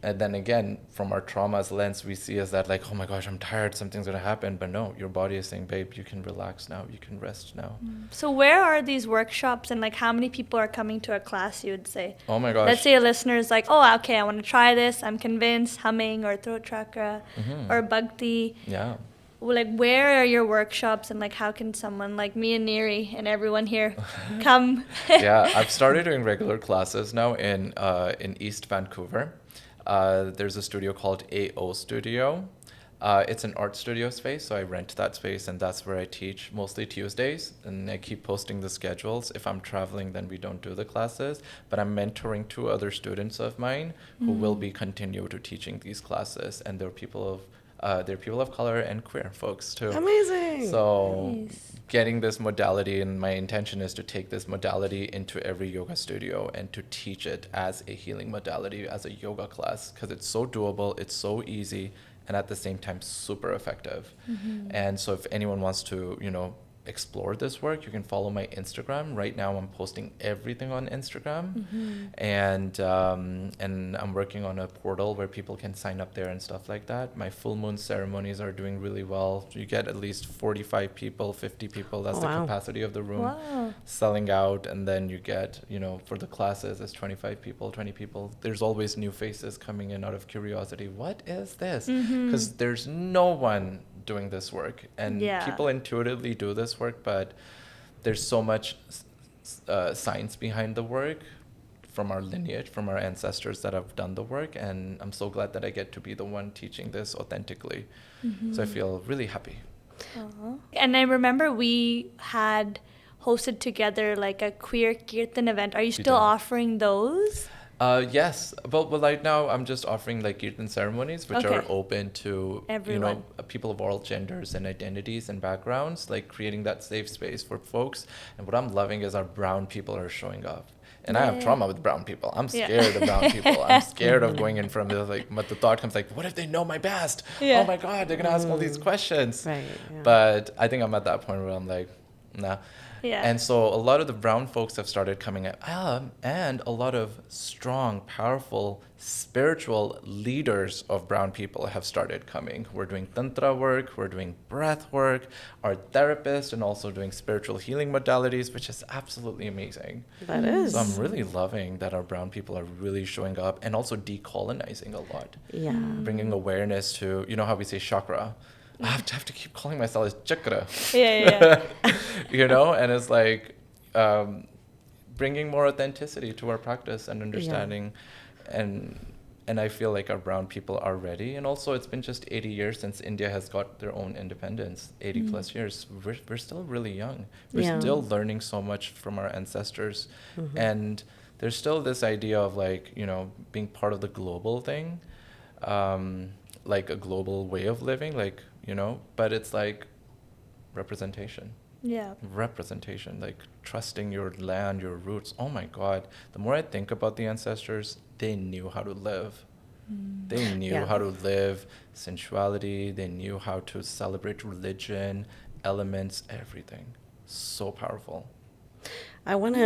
again, from our trauma's lens, we see as that like, oh my gosh, I'm tired, something's gonna happen. But no, your body is saying, babe, you can relax now, you can rest now. So where are these workshops, and like how many people are coming to a class, you would say? Oh my gosh. Let's say a listener is like, oh, okay, I want to try this. I'm convinced, humming or throat chakra or bhakti. Yeah. Like, where are your workshops, and like how can someone like me and Niri and everyone here come? Yeah, I've started doing regular classes now in East Vancouver. There's a studio called AO Studio. It's an art studio space, so I rent that space, and that's where I teach mostly Tuesdays. And I keep posting the schedules. If I'm traveling, then we don't do the classes. But I'm mentoring 2 other students of mine who will be continue to teaching these classes, and they're people of color and queer folks too. Amazing. So Nice. getting this modality, and my intention is to take this modality into every yoga studio and to teach it as a healing modality, as a yoga class, because it's so doable, it's so easy, and at the same time super effective. And so if anyone wants to, explore this work, you can follow my Instagram. Right now I'm posting everything on Instagram. And I'm working on a portal where people can sign up there and stuff like that. My full moon ceremonies are doing really well. You get at least 45 people, 50 people, that's the capacity of the room. Wow. Selling out. And then you get, for the classes, it's 25 people, 20 people. There's always new faces coming in out of curiosity. What is this? Because there's no one doing this work, and people intuitively do this work, but there's so much science behind the work from our lineage, from our ancestors that have done the work, and I'm so glad that I get to be the one teaching this authentically. So I feel really happy. Aww. And I remember we had hosted together like a QueerKirtan event. Are you still offering those? Yes. Well, right now I'm just offering like Kirtan ceremonies, which are open to everyone, people of all genders and identities and backgrounds, like creating that safe space for folks. And what I'm loving is our brown people are showing up. And I have trauma with brown people. I'm scared of brown people. I'm scared of going in front of but the thought comes like, what if they know my past? Oh my God, they're gonna ask all these questions. Right. But I think I'm at that point where I'm like, nah. And so a lot of the brown folks have started coming up, and a lot of strong, powerful, spiritual leaders of brown people have started coming. We're doing tantra work, we're doing breath work, our therapists, and also doing spiritual healing modalities, which is absolutely amazing. That is. So I'm really loving that our brown people are really showing up and also decolonizing a lot. Yeah. Bringing awareness to, how we say chakra. I have to keep calling myself as chakra. And it's like bringing more authenticity to our practice and understanding. And I feel like our brown people are ready. And also it's been just 80 years since India has got their own independence, 80 plus years. We're still really young. We're still learning so much from our ancestors. And there's still this idea of being part of the global thing, like a global way of living, but it's like representation. Representation, like trusting your land, your roots. Oh my God. The more I think about the ancestors, they knew how to live. They knew how to live sensuality. They knew how to celebrate religion, elements, everything. So powerful. I want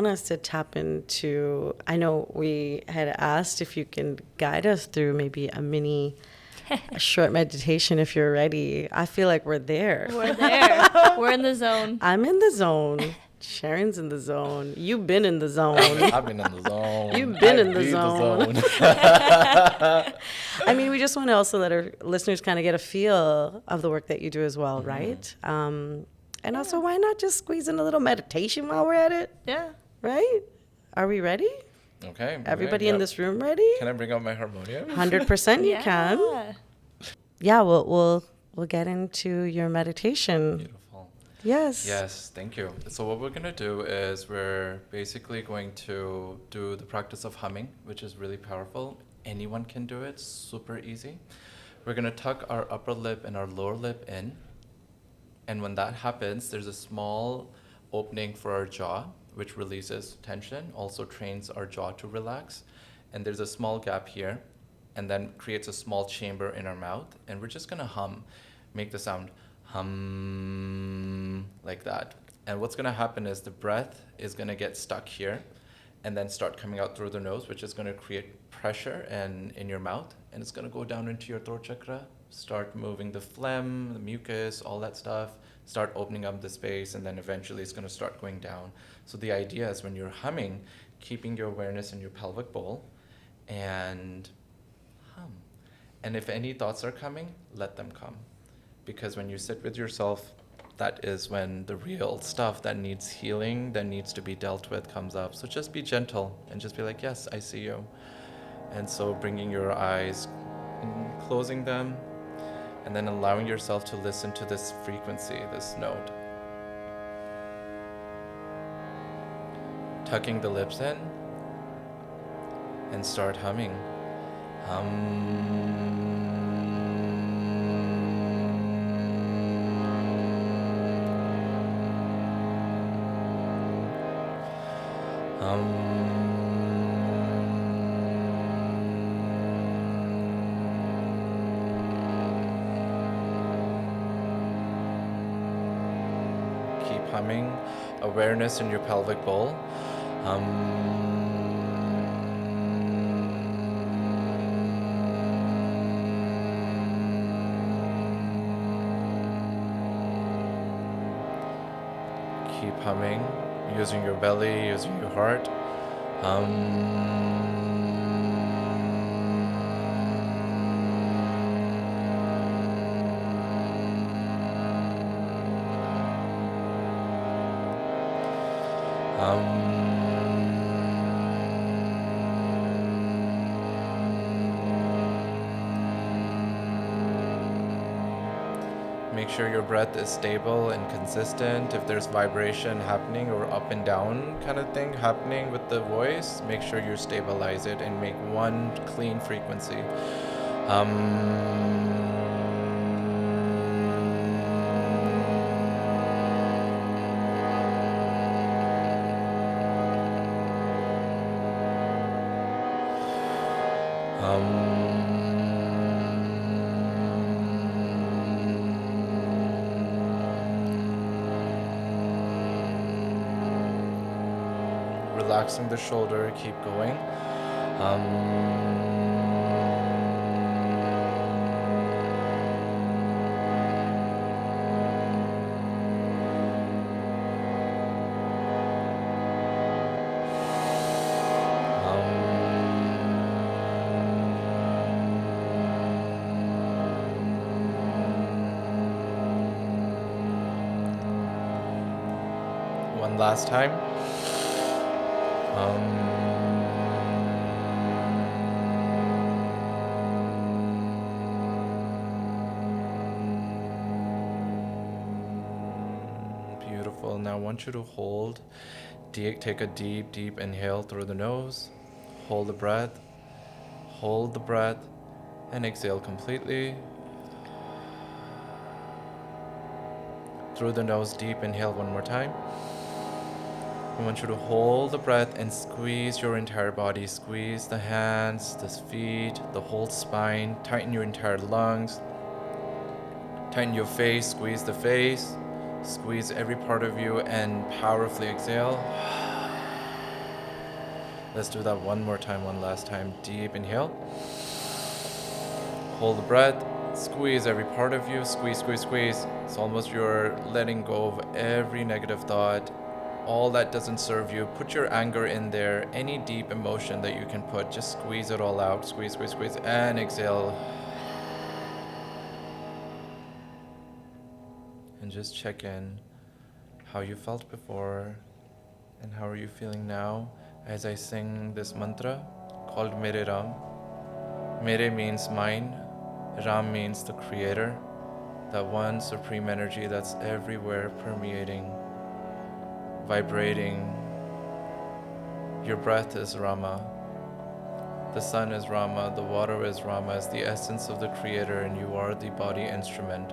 us to tap into, I know we had asked if you can guide us through maybe a short meditation if you're ready. I feel like we're there. We're in the zone. I'm in the zone. Sharon's in the zone. You've been in the zone. I've been in the zone. You've been in the zone. I mean, we just want to also let our listeners kind of get a feel of the work that you do as well, right? And also, why not just squeeze in a little meditation while we're at it? Yeah. Right? Are we ready? Okay. Everybody in this room ready? Can I bring out my harmonium? 100% you can. Yeah, we'll get into your meditation. Beautiful. Yes. Yes, thank you. So what we're going to do is we're basically going to do the practice of humming, which is really powerful. Anyone can do it, super easy. We're going to tuck our upper lip and our lower lip in. And when that happens, there's a small opening for our jaw, which releases tension, also trains our jaw to relax. And there's a small gap here, and then creates a small chamber in our mouth. And we're just gonna hum, make the sound hum, like that. And what's gonna happen is the breath is gonna get stuck here and then start coming out through the nose, which is gonna create pressure in your mouth. And it's gonna go down into your throat chakra, start moving the phlegm, the mucus, all that stuff, start opening up the space, and then eventually it's gonna start going down. So the idea is when you're humming, keeping your awareness in your pelvic bowl and hum. And if any thoughts are coming, let them come. Because when you sit with yourself, that is when the real stuff that needs healing, that needs to be dealt with comes up. So just be gentle and just be like, yes, I see you. And so bringing your eyes, closing them, And then allowing yourself to listen to this frequency, this note. Tucking the lips in and start humming. Keep humming. Awareness in your pelvic bowl. Keep humming, using your belly, using your heart. Make sure your breath is stable and consistent. If there's vibration happening or up and down kind of thing happening with the voice, make sure you stabilize it and make one clean frequency. Relaxing the shoulder, keep going. One last time. Beautiful. Now I want you to hold, take a deep inhale through the nose, hold the breath, and exhale completely. Through the nose, deep inhale one more time. I want you to hold the breath and squeeze your entire body. Squeeze the hands, the feet, the whole spine. Tighten your entire lungs. Tighten your face, squeeze the face. Squeeze every part of you and powerfully exhale. Let's do that one more time, one last time. Deep inhale. Hold the breath. Squeeze every part of you. Squeeze, squeeze, squeeze. It's almost you're letting go of every negative thought. All that doesn't serve you. Put your anger in there. Any deep emotion that you can put, just squeeze it all out. Squeeze, squeeze, squeeze, and exhale. And just check in how you felt before and how are you feeling now as I sing this mantra called Mere Ram. Mere means mine. Ram means the creator. That one supreme energy that's everywhere permeating, vibrating. Your breath is Rama. The sun is Rama. The water is Rama. It's the essence of the creator and you are the body instrument.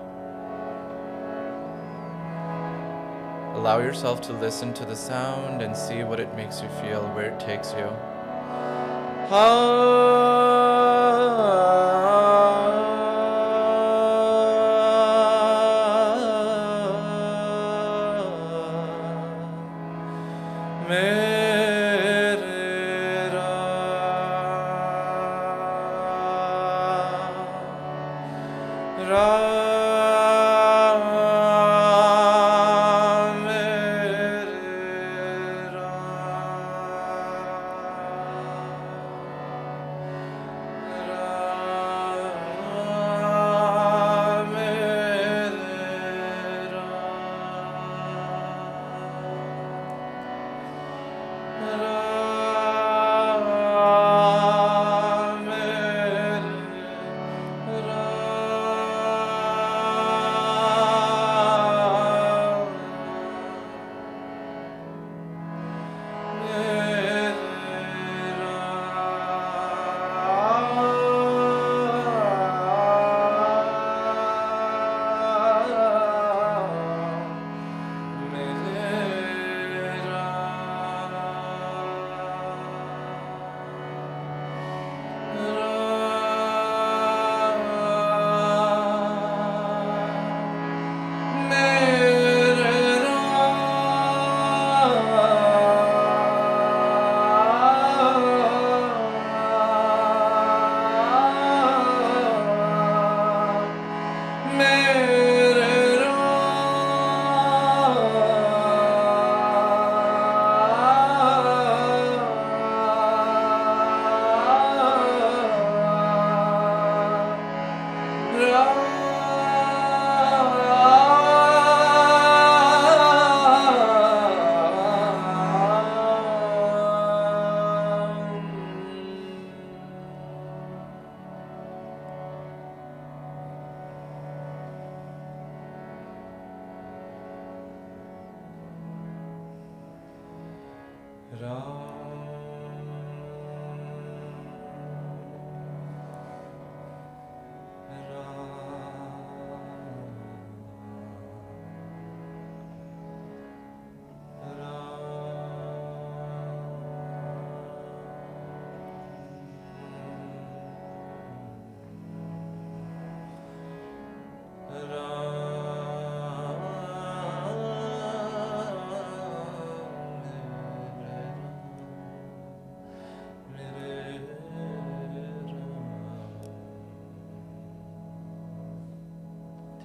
Allow yourself to listen to the sound and see what it makes you feel, where it takes you.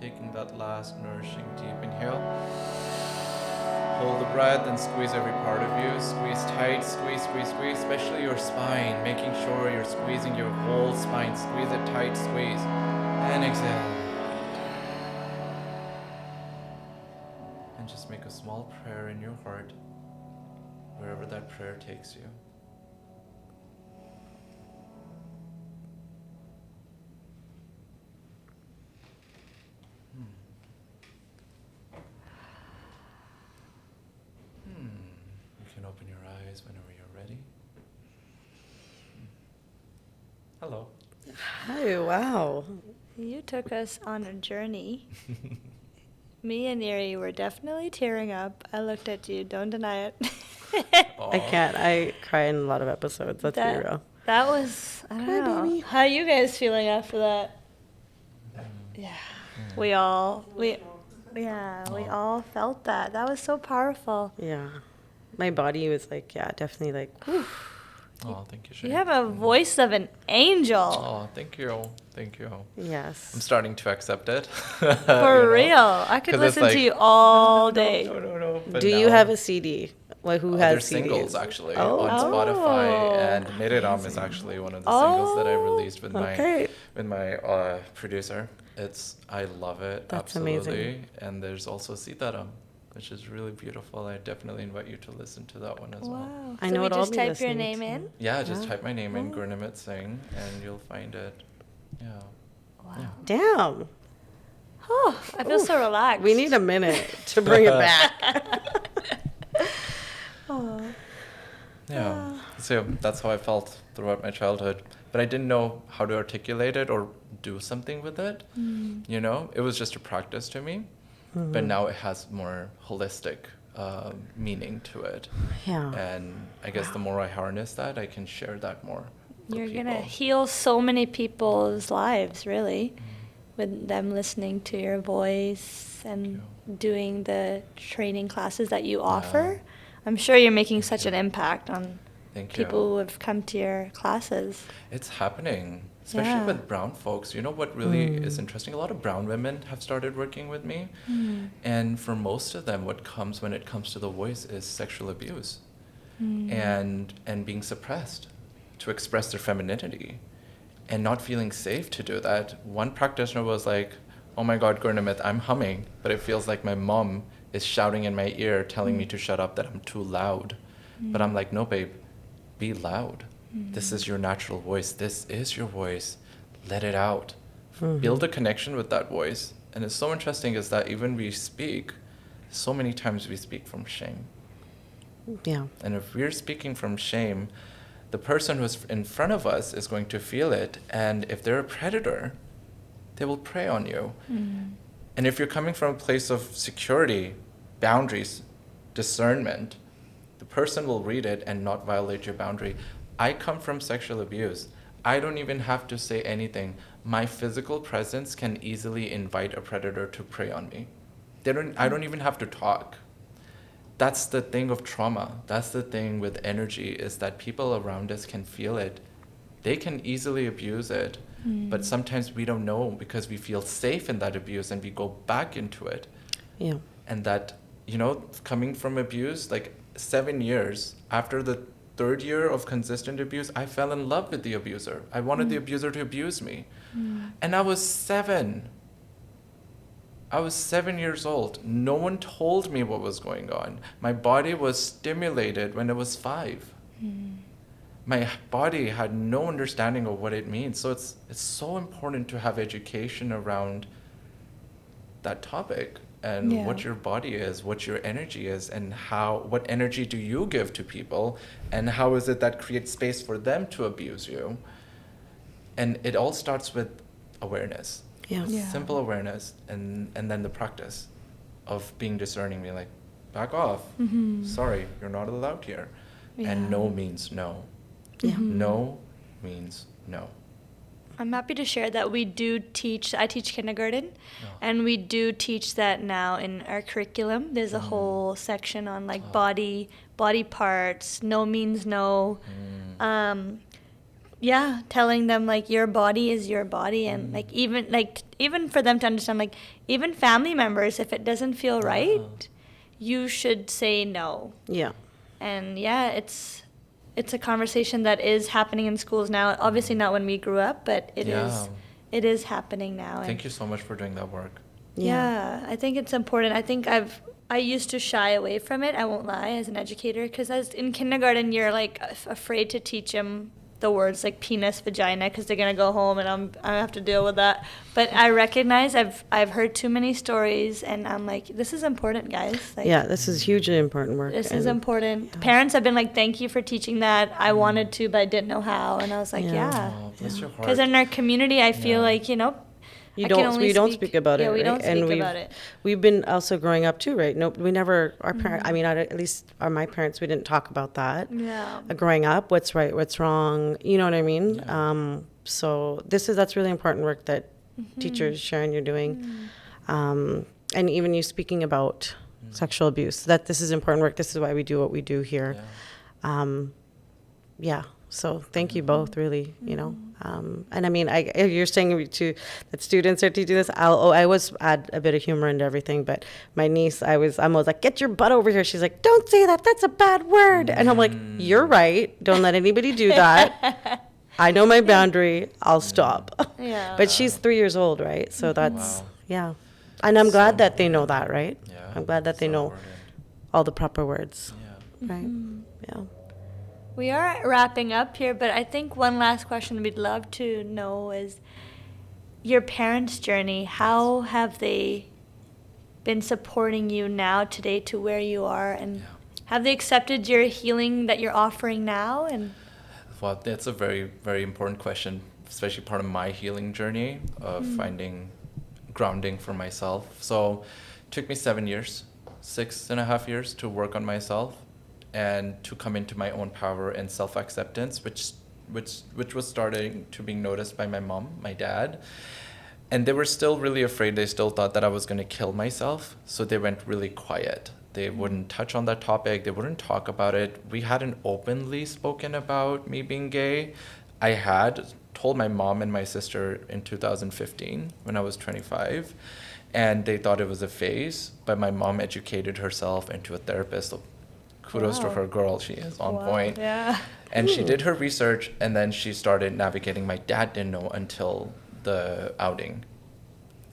Taking that last nourishing deep inhale. Hold the breath and squeeze every part of you. Squeeze tight, squeeze, squeeze, squeeze, especially your spine, making sure you're squeezing your whole spine. Squeeze it tight, squeeze. And exhale. And just make a small prayer in your heart, wherever that prayer takes you. You can open your eyes whenever you're ready. Hello. Hi, wow. You took us on a journey. Me and Niri were definitely tearing up. I looked at you, don't deny it. I can't. I cry in a lot of episodes. Let's be real. That was, I don't Cry, know. baby. How are you guys feeling after that? Yeah. We all felt that. That was so powerful. Yeah. My body was like, yeah, definitely like, whew. Oh, thank you, You Sharon. have a voice of an angel. Oh, thank you. Thank you. Yes. I'm starting to accept it. For real. I could 'Cause it's listen to you all day. No. But Do you now- have a CD? Like, who has There's CDs? singles actually Oh. on Spotify, and Niri is actually one of the singles that I released with okay. my producer. I love it. That's absolutely. amazing. And there's also Sitaram, which is really beautiful. I definitely invite you to listen to that one as well. Wow. I So know we what I'll just be type your listening name to. in? Yeah, just Yeah. type my name in, Gurnimit Singh, and you'll find it. Yeah. Wow. Yeah. Damn. Oh, I feel so relaxed. We need a minute to bring it back. Yeah. So that's how I felt throughout my childhood. But I didn't know how to articulate it or do something with it. You know, it was just a practice to me. But now it has more holistic meaning to it. Yeah. And I guess the more I harness that, I can share that more. for You're going to people. heal so many people's lives, really, with them listening to your voice and doing the training classes that you offer. I'm sure you're making such an impact on Thank people you. who have come to your classes. It's happening, especially Yeah. with brown folks. You know what really is interesting? A lot of brown women have started working with me. And for most of them, what comes when it comes to the voice is sexual abuse and being suppressed to express their femininity and not feeling safe to do that. One practitioner was like, oh my God, Gurnimit, I'm humming, but it feels like my mom is shouting in my ear telling me to shut up, that I'm too loud. But I'm like, no, babe, be loud. This is your natural voice. This is your voice. Let it out. Build a connection with that voice. And it's so interesting is that even we speak, so many times we speak from shame. Yeah. And if we're speaking from shame, the person who's in front of us is going to feel it. And if they're a predator, they will prey on you. And if you're coming from a place of security, boundaries, discernment, the person will read it and not violate your boundary. I come from sexual abuse. I don't even have to say anything. My physical presence can easily invite a predator to prey on me. I don't even have to talk. That's the thing of trauma. That's the thing with energy, is that people around us can feel it. They can easily abuse it, but sometimes we don't know because we feel safe in that abuse and we go back into it. Yeah. And that, you know, coming from abuse, like 7 years after the 3rd year of consistent abuse, I fell in love with the abuser. I wanted the abuser to abuse me. And I was 7. I was 7 years old. No one told me what was going on. My body was stimulated when I was 5. My body had no understanding of what it means. So it's so important to have education around that topic. and Yeah. what your body is, what your energy is, and what energy do you give to people, and how is it that creates space for them to abuse you. And it all starts with awareness. Yeah. Yeah. Simple awareness, and then the practice of being discerning, being like, back off. Sorry, you're not allowed here. Yeah. And no means no. Yeah. No means no. I'm happy to share that we do I teach kindergarten, and we do teach that now in our curriculum. There's a whole section on like body parts, no means no. Yeah, telling them like your body is your body, and like even for them to understand, like even family members, if it doesn't feel right, you should say no. Yeah. And yeah, it's a conversation that is happening in schools now. Obviously not when we grew up, but it is happening now. Thank you so much for doing that work. Yeah, I think it's important. I think I used to shy away from it, I won't lie, as an educator, because in kindergarten you're like afraid to teach them the words like penis, vagina, because they're gonna go home and I have to deal with that. But I recognize I've heard too many stories, and I'm like, this is important, guys. Like, Yeah, this is hugely important work. this is important. Parents have been like, thank you for teaching that. I wanted to, but I didn't know how. And I was like, yeah. Oh, bless your heart. Because in our community, I feel like, We I can only don't speak about it. Yeah, we right? don't speak And about it. We've been also growing up too, right? No, we never, our parents, I mean, at least my parents, we didn't talk about that. Yeah. Growing up, what's right, what's wrong, you know what I mean? So that's really important work that teachers, Sharon, you're doing. And even you speaking about sexual abuse, that this is important work. This is why we do what we do here. So thank you both, really, and I mean, you're saying that students are teaching this. I always add a bit of humor into everything, but my niece, I'm always like, get your butt over here. She's like, don't say that. That's a bad word. And I'm like, you're right. Don't let anybody do that. I know my boundary. I'll stop. Yeah. But she's 3 years old, right? So that's, yeah. And I'm glad that they know that, right? Yeah, I'm glad that they so know important. all the proper words, Yeah. right? Yeah. We are wrapping up here, but I think one last question we'd love to know is your parents' journey. How have they been supporting you now today to where you are, and have they accepted your healing that you're offering now? And Well, that's a very, very important question, especially part of my healing journey of finding grounding for myself. So it took me 7 years, 6.5 years to work on myself and to come into my own power and self-acceptance, which was starting to be noticed by my mom, my dad. And they were still really afraid. They still thought that I was going to kill myself. So they went really quiet. They wouldn't touch on that topic. They wouldn't talk about it. We hadn't openly spoken about me being gay. I had told my mom and my sister in 2015 when I was 25. And they thought it was a phase. But my mom educated herself into a therapist. So kudos to her, girl. She is on point. Yeah. And she did her research, and then she started navigating. My dad didn't know until the outing.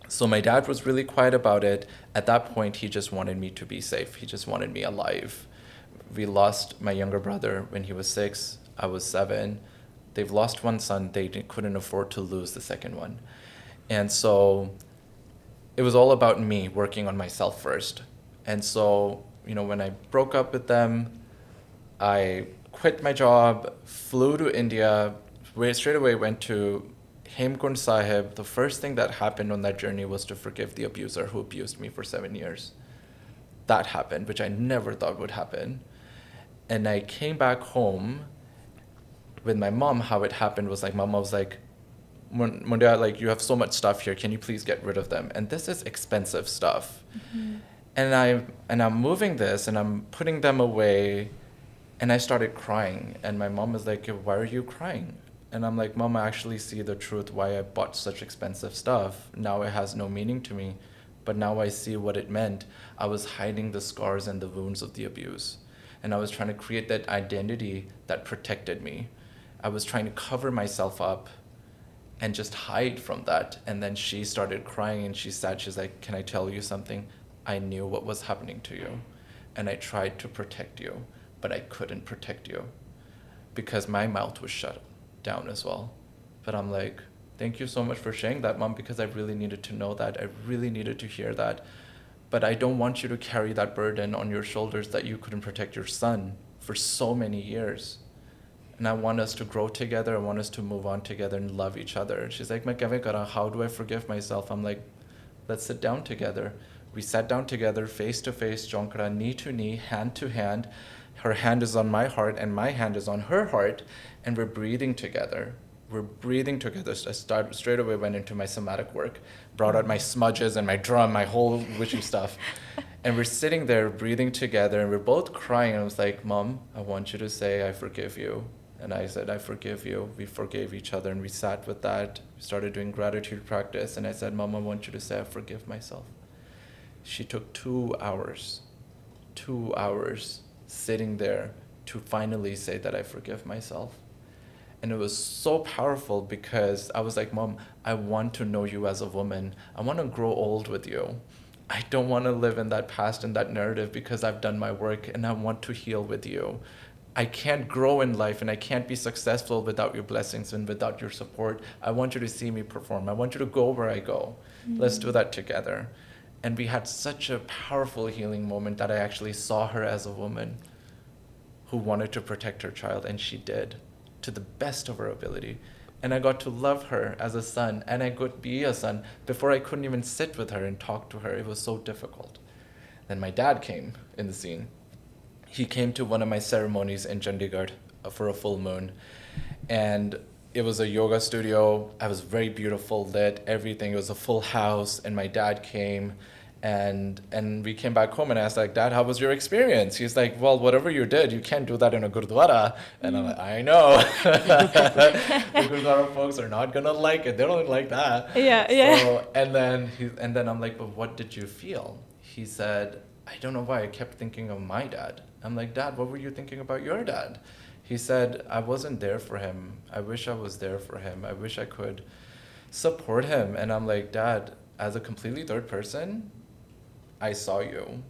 So my dad was really quiet about it. At that point, he just wanted me to be safe. He just wanted me alive. We lost my younger brother when he was 6. I was 7. They've lost one son. They couldn't afford to lose the second one. And so it was all about me working on myself first. And so, when I broke up with them, I quit my job, flew to India, straight away went to Hemkund Sahib. The first thing that happened on that journey was to forgive the abuser who abused me for 7 years. That happened, which I never thought would happen. And I came back home with my mom. How it happened was like, Mama was like, Mundia, like, you have so much stuff here. Can you please get rid of them? And this is expensive stuff. And I'm moving this and I'm putting them away. And I started crying. And my mom was like, why are you crying? And I'm like, Mom, I actually see the truth why I bought such expensive stuff. Now it has no meaning to me. But now I see what it meant. I was hiding the scars and the wounds of the abuse. And I was trying to create that identity that protected me. I was trying to cover myself up and just hide from that. And then she started crying and she's like, can I tell you something? I knew what was happening to you. And I tried to protect you, but I couldn't protect you because my mouth was shut down as well. But I'm like, thank you so much for sharing that, Mom, because I really needed to know that. I really needed to hear that. but I don't want you to carry that burden on your shoulders that you couldn't protect your son for so many years. And I want us to grow together. I want us to move on together and love each other. She's like, "Main kave kara? How do I forgive myself?" I'm like, let's sit down together. We sat down together, face to face, jonkara, knee to knee, hand to hand. Her hand is on my heart and my hand is on her heart, and we're breathing together. We're breathing together. So I straight away went into my somatic work, brought out my smudges and my drum, my whole witchy stuff. And we're sitting there breathing together, and we're both crying. And I was like, "Mom, I want you to say, I forgive you." And I said, "I forgive you." We forgave each other, and we sat with that. We started doing gratitude practice. And I said, "Mom, I want you to say, I forgive myself." She took 2 hours sitting there to finally say that I forgive myself. And it was so powerful because I was like, "Mom, I want to know you as a woman. I want to grow old with you. I don't want to live in that past and that narrative because I've done my work, and I want to heal with you. I can't grow in life and I can't be successful without your blessings and without your support. I want you to see me perform. I want you to go where I go. Let's do that together." And we had such a powerful healing moment that I actually saw her as a woman who wanted to protect her child, and she did, to the best of her ability. And I got to love her as a son, and I could be a son. Before, I couldn't even sit with her and talk to her. It was so difficult. Then my dad came in the scene. He came to one of my ceremonies in Chandigarh for a full moon. And it was a yoga studio. I was very beautiful, lit, everything. It was a full house, and my dad came. And we came back home, and I asked, like, "Dad, how was your experience?" He's like, "Well, whatever you did, you can't do that in a gurdwara." And I'm like, "I know." The gurdwara folks are not gonna like it. They don't like that. Yeah. So, and then I'm like, "But what did you feel?" He said, "I don't know why I kept thinking of my dad." I'm like, "Dad, what were you thinking about your dad?" He said, "I wasn't there for him. I wish I was there for him. I wish I could support him." And I'm like, "Dad, as a completely third person, I saw you.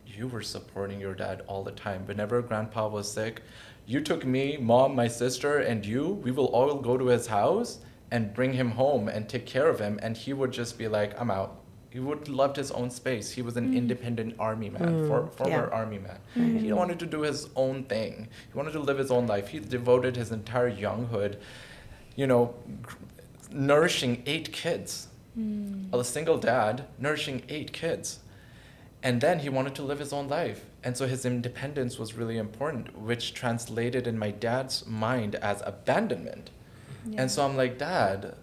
You were supporting your dad all the time. Whenever Grandpa was sick, you took me, Mom, my sister, and you. We will all go to his house and bring him home and take care of him. And he would just be like, I'm out." He would loved his own space. He was an independent army man, former army man. He wanted to do his own thing. He wanted to live his own life. He devoted his entire younghood, nourishing 8 kids. A single dad nourishing 8 kids. And then he wanted to live his own life. And so his independence was really important, which translated in my dad's mind as abandonment. Yeah. And so I'm like, "Dad,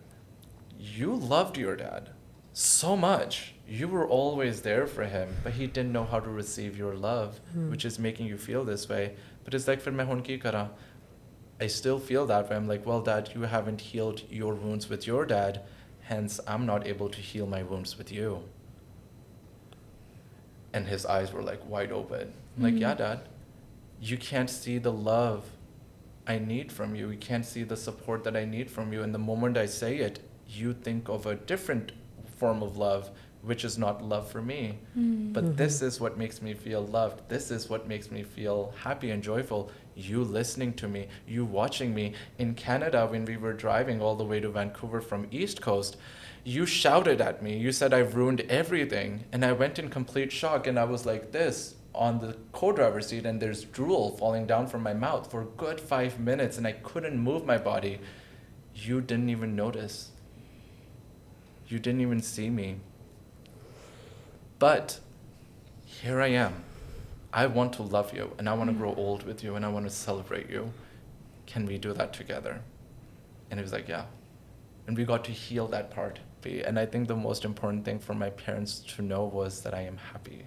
you loved your dad so much. You were always there for him, but he didn't know how to receive your love, which is making you feel this way." But it's like, "Fir main hun ki kara?" I still feel that way. I'm like, "Well, Dad, you haven't healed your wounds with your dad, hence I'm not able to heal my wounds with you." And his eyes were like wide open. I'm like, "Yeah, Dad, you can't see the love I need from you. You can't see the support that I need from you. And the moment I say it, you think of a different form of love, which is not love for me. But this is what makes me feel loved. This is what makes me feel happy and joyful. You listening to me, you watching me. In Canada, when we were driving all the way to Vancouver from East Coast, you shouted at me. You said I've ruined everything." And I went in complete shock, and I was like this on the co-driver's seat, and there's drool falling down from my mouth for a good 5 minutes, and I couldn't move my body. You didn't even notice. You didn't even see me. But here I am. I want to love you, and I want to grow old with you, and I want to celebrate you. Can we do that together? And he was like, "Yeah." And we got to heal that part. And I think the most important thing for my parents to know was that I am happy.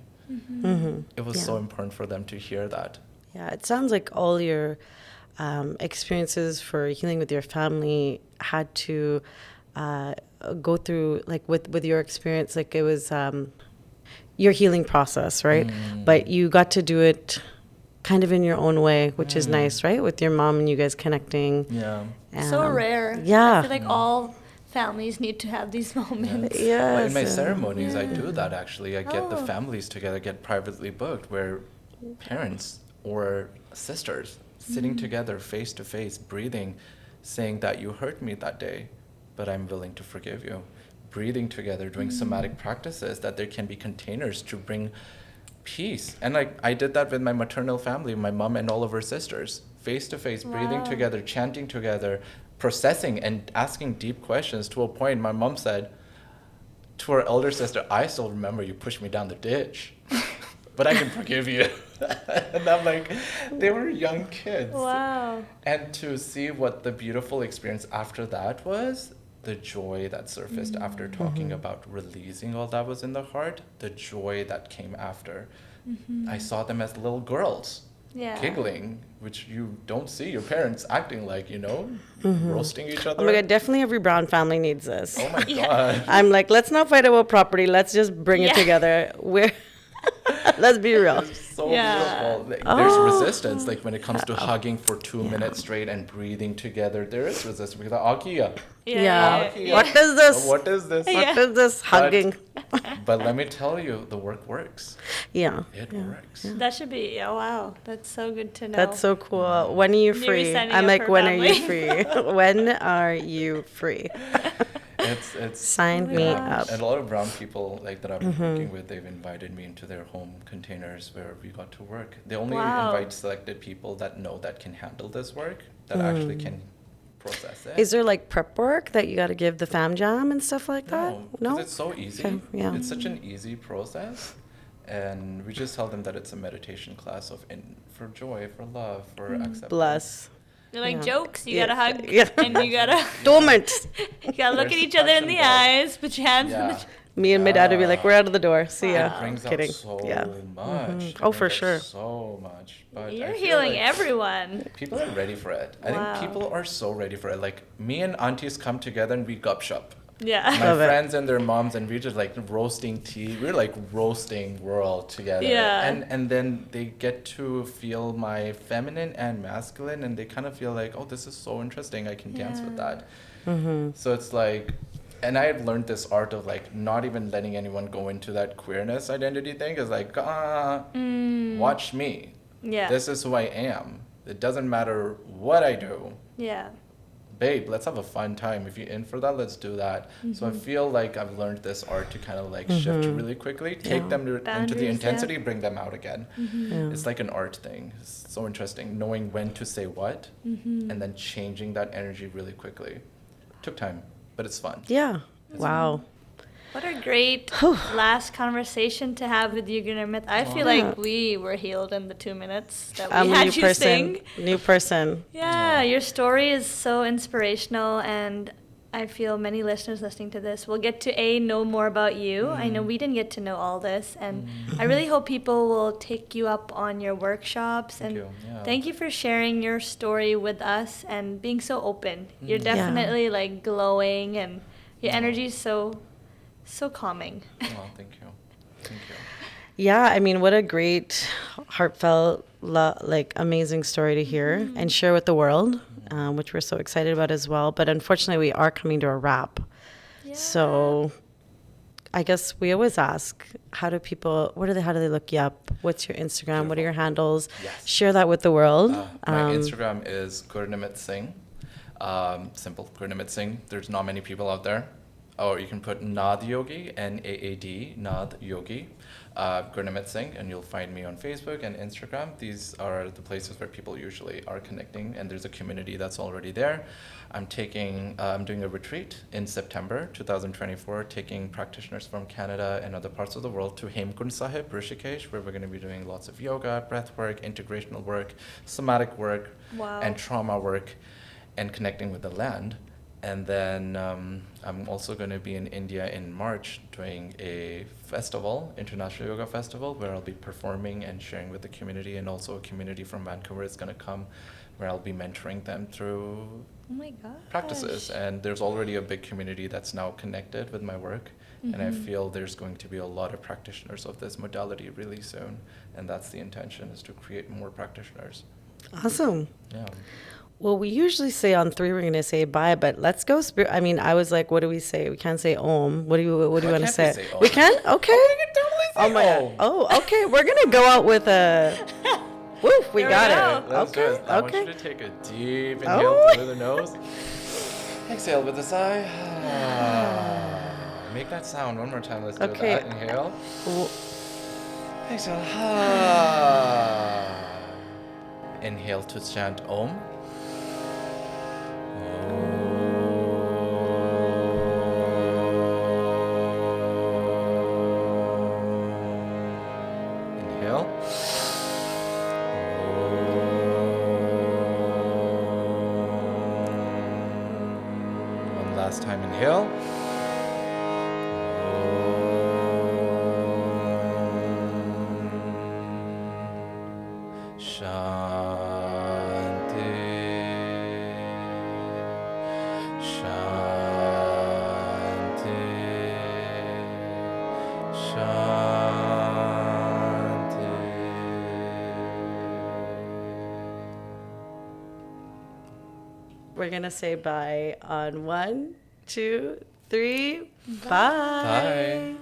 It was so important for them to hear that. Yeah, it sounds like all your experiences for healing with your family had to go through, like with your experience, like it was your healing process, right? But you got to do it kind of in your own way, which is nice, right? With your mom and you guys connecting. Yeah. So rare. Yeah. I feel like all families need to have these moments. Yeah. Well, in my ceremonies, I do that actually. I get the families together, get privately booked, where parents or sisters sitting together face to face, breathing, saying that you hurt me that day, but I'm willing to forgive you. breathing together, doing somatic practices, that there can be containers to bring peace. And like I did that with my maternal family, my mom and all of her sisters, face to face, breathing together, chanting together, processing and asking deep questions, to a point my mom said to her elder sister, I still remember you pushed me down the ditch, but I can forgive you. And I'm like, they were young kids. Wow. And to see what the beautiful experience after that was, the joy that surfaced after talking about releasing all that was in the heart, the joy that came after. I saw them as little girls, giggling, which you don't see your parents acting like, roasting each other. Oh my God, definitely every Brown family needs this. Oh my God. I'm like, let's not fight about property. Let's just bring it together. Let's be real. It's so beautiful. Like, there's resistance, like when it comes to hugging for 2 minutes straight and breathing together. There is resistance because Akia. What is this? What is this? What is this hugging? But let me tell you, the work works. It works. That should be, wow, that's so good to know. That's so cool. When are you free? signing I'm up like, for when are you family. free? When are you free? It's Sign me up. And a lot of brown people like that I've been working with, they've invited me into their home containers where we got to work. They only invite selected people that know that can handle this work, that actually can process it. Is there like prep work that you got to give the fam jam and stuff like that? No, because it's so easy. Okay, yeah. It's such an easy process. And we just tell them that it's a meditation class for joy, for love, for acceptance. Bless. They're like jokes. You Yeah. gotta hug, Yeah. and you gotta Dormant. you gotta look at There's each other in touch the and go. eyes, put your hands in the. Me and my dad would be like, we're out of the door. See ya. It brings Kidding. out so Yeah. much. It Oh, for brings out sure. So much. But You're I feel healing like everyone. people are ready for it. I Wow. think people are so ready for it. Like me and aunties come together and we gupshup. Yeah. My Love it. friends and their moms, and we just like roasting tea. We're like roasting world together. Yeah. And then they get to feel my feminine and masculine, and they kind of feel like, oh, this is so interesting. I can dance with that. So it's like, and I had learned this art of like not even letting anyone go into that queerness identity thing. Is like, watch me. Yeah. This is who I am. It doesn't matter what I do. Yeah. Babe, let's have a fun time. If you're in for that, let's do that. So I feel like I've learned this art to kind of like shift really quickly, take them into the Boundaries, intensity, bring them out again. It's like an art thing. It's so interesting, knowing when to say what, and then changing that energy really quickly. Took time, but it's fun. Yeah. Wow. What a great last conversation to have with you, Gurnimit. I feel like we were healed in the 2 minutes that we I'm a had new you person. sing. New person. Yeah, your story is so inspirational, and I feel many listeners listening to this will get to know more about you. I know we didn't get to know all this, and I really hope people will take you up on your workshops. Thank And you. Yeah. thank you for sharing your story with us and being so open. You're definitely like glowing, and your energy is so calming. Oh, thank you. Thank you. Yeah, I mean, what a great, heartfelt, like amazing story to hear and share with the world, which we're so excited about as well. But unfortunately, we are coming to a wrap. Yeah. So I guess we always ask, how do they look you up? What's your Instagram? What are your handles? Yes. Share that with the world. My Instagram is Gurnimit Singh. Simple, Gurnimit Singh. There's not many people out there. Or you can put Naad Yogi, Naad, Naad Yogi, Gurnimit Singh, and you'll find me on Facebook and Instagram. These are the places where people usually are connecting, and there's a community that's already there. I'm doing a retreat in September 2024, taking practitioners from Canada and other parts of the world to Hemkund Sahib, Rishikesh, where we're going to be doing lots of yoga, breath work, integrational work, somatic work, and trauma work, and connecting with the land. And then I'm also going to be in India in March doing a festival, International Yoga Festival, where I'll be performing and sharing with the community, and also a community from Vancouver is going to come, where I'll be mentoring them through practices. And there's already a big community that's now connected with my work. And I feel there's going to be a lot of practitioners of this modality really soon. And that's the intention, is to create more practitioners. Awesome. Yeah. Well, we usually say on 3 we're going to say bye, but let's go. I mean, I was like, what do we say? We can't say Om. What do you want to say? Say Om? We can? Okay. We can totally say Oh my God. Oh, okay. We're going to go out with a. Woof, we There we got go. it. Let's do Okay. it. I want you Okay. to take a deep inhale through the nose. Exhale with a sigh. Make that sound one more time. Let's do Okay. that. Inhale. W- Exhale. Ha. Inhale to chant Om. Inhale. One last time. Inhale. Shanti. Shanti. Shanti. We're gonna say bye on 1, 2, 3. Bye. Bye.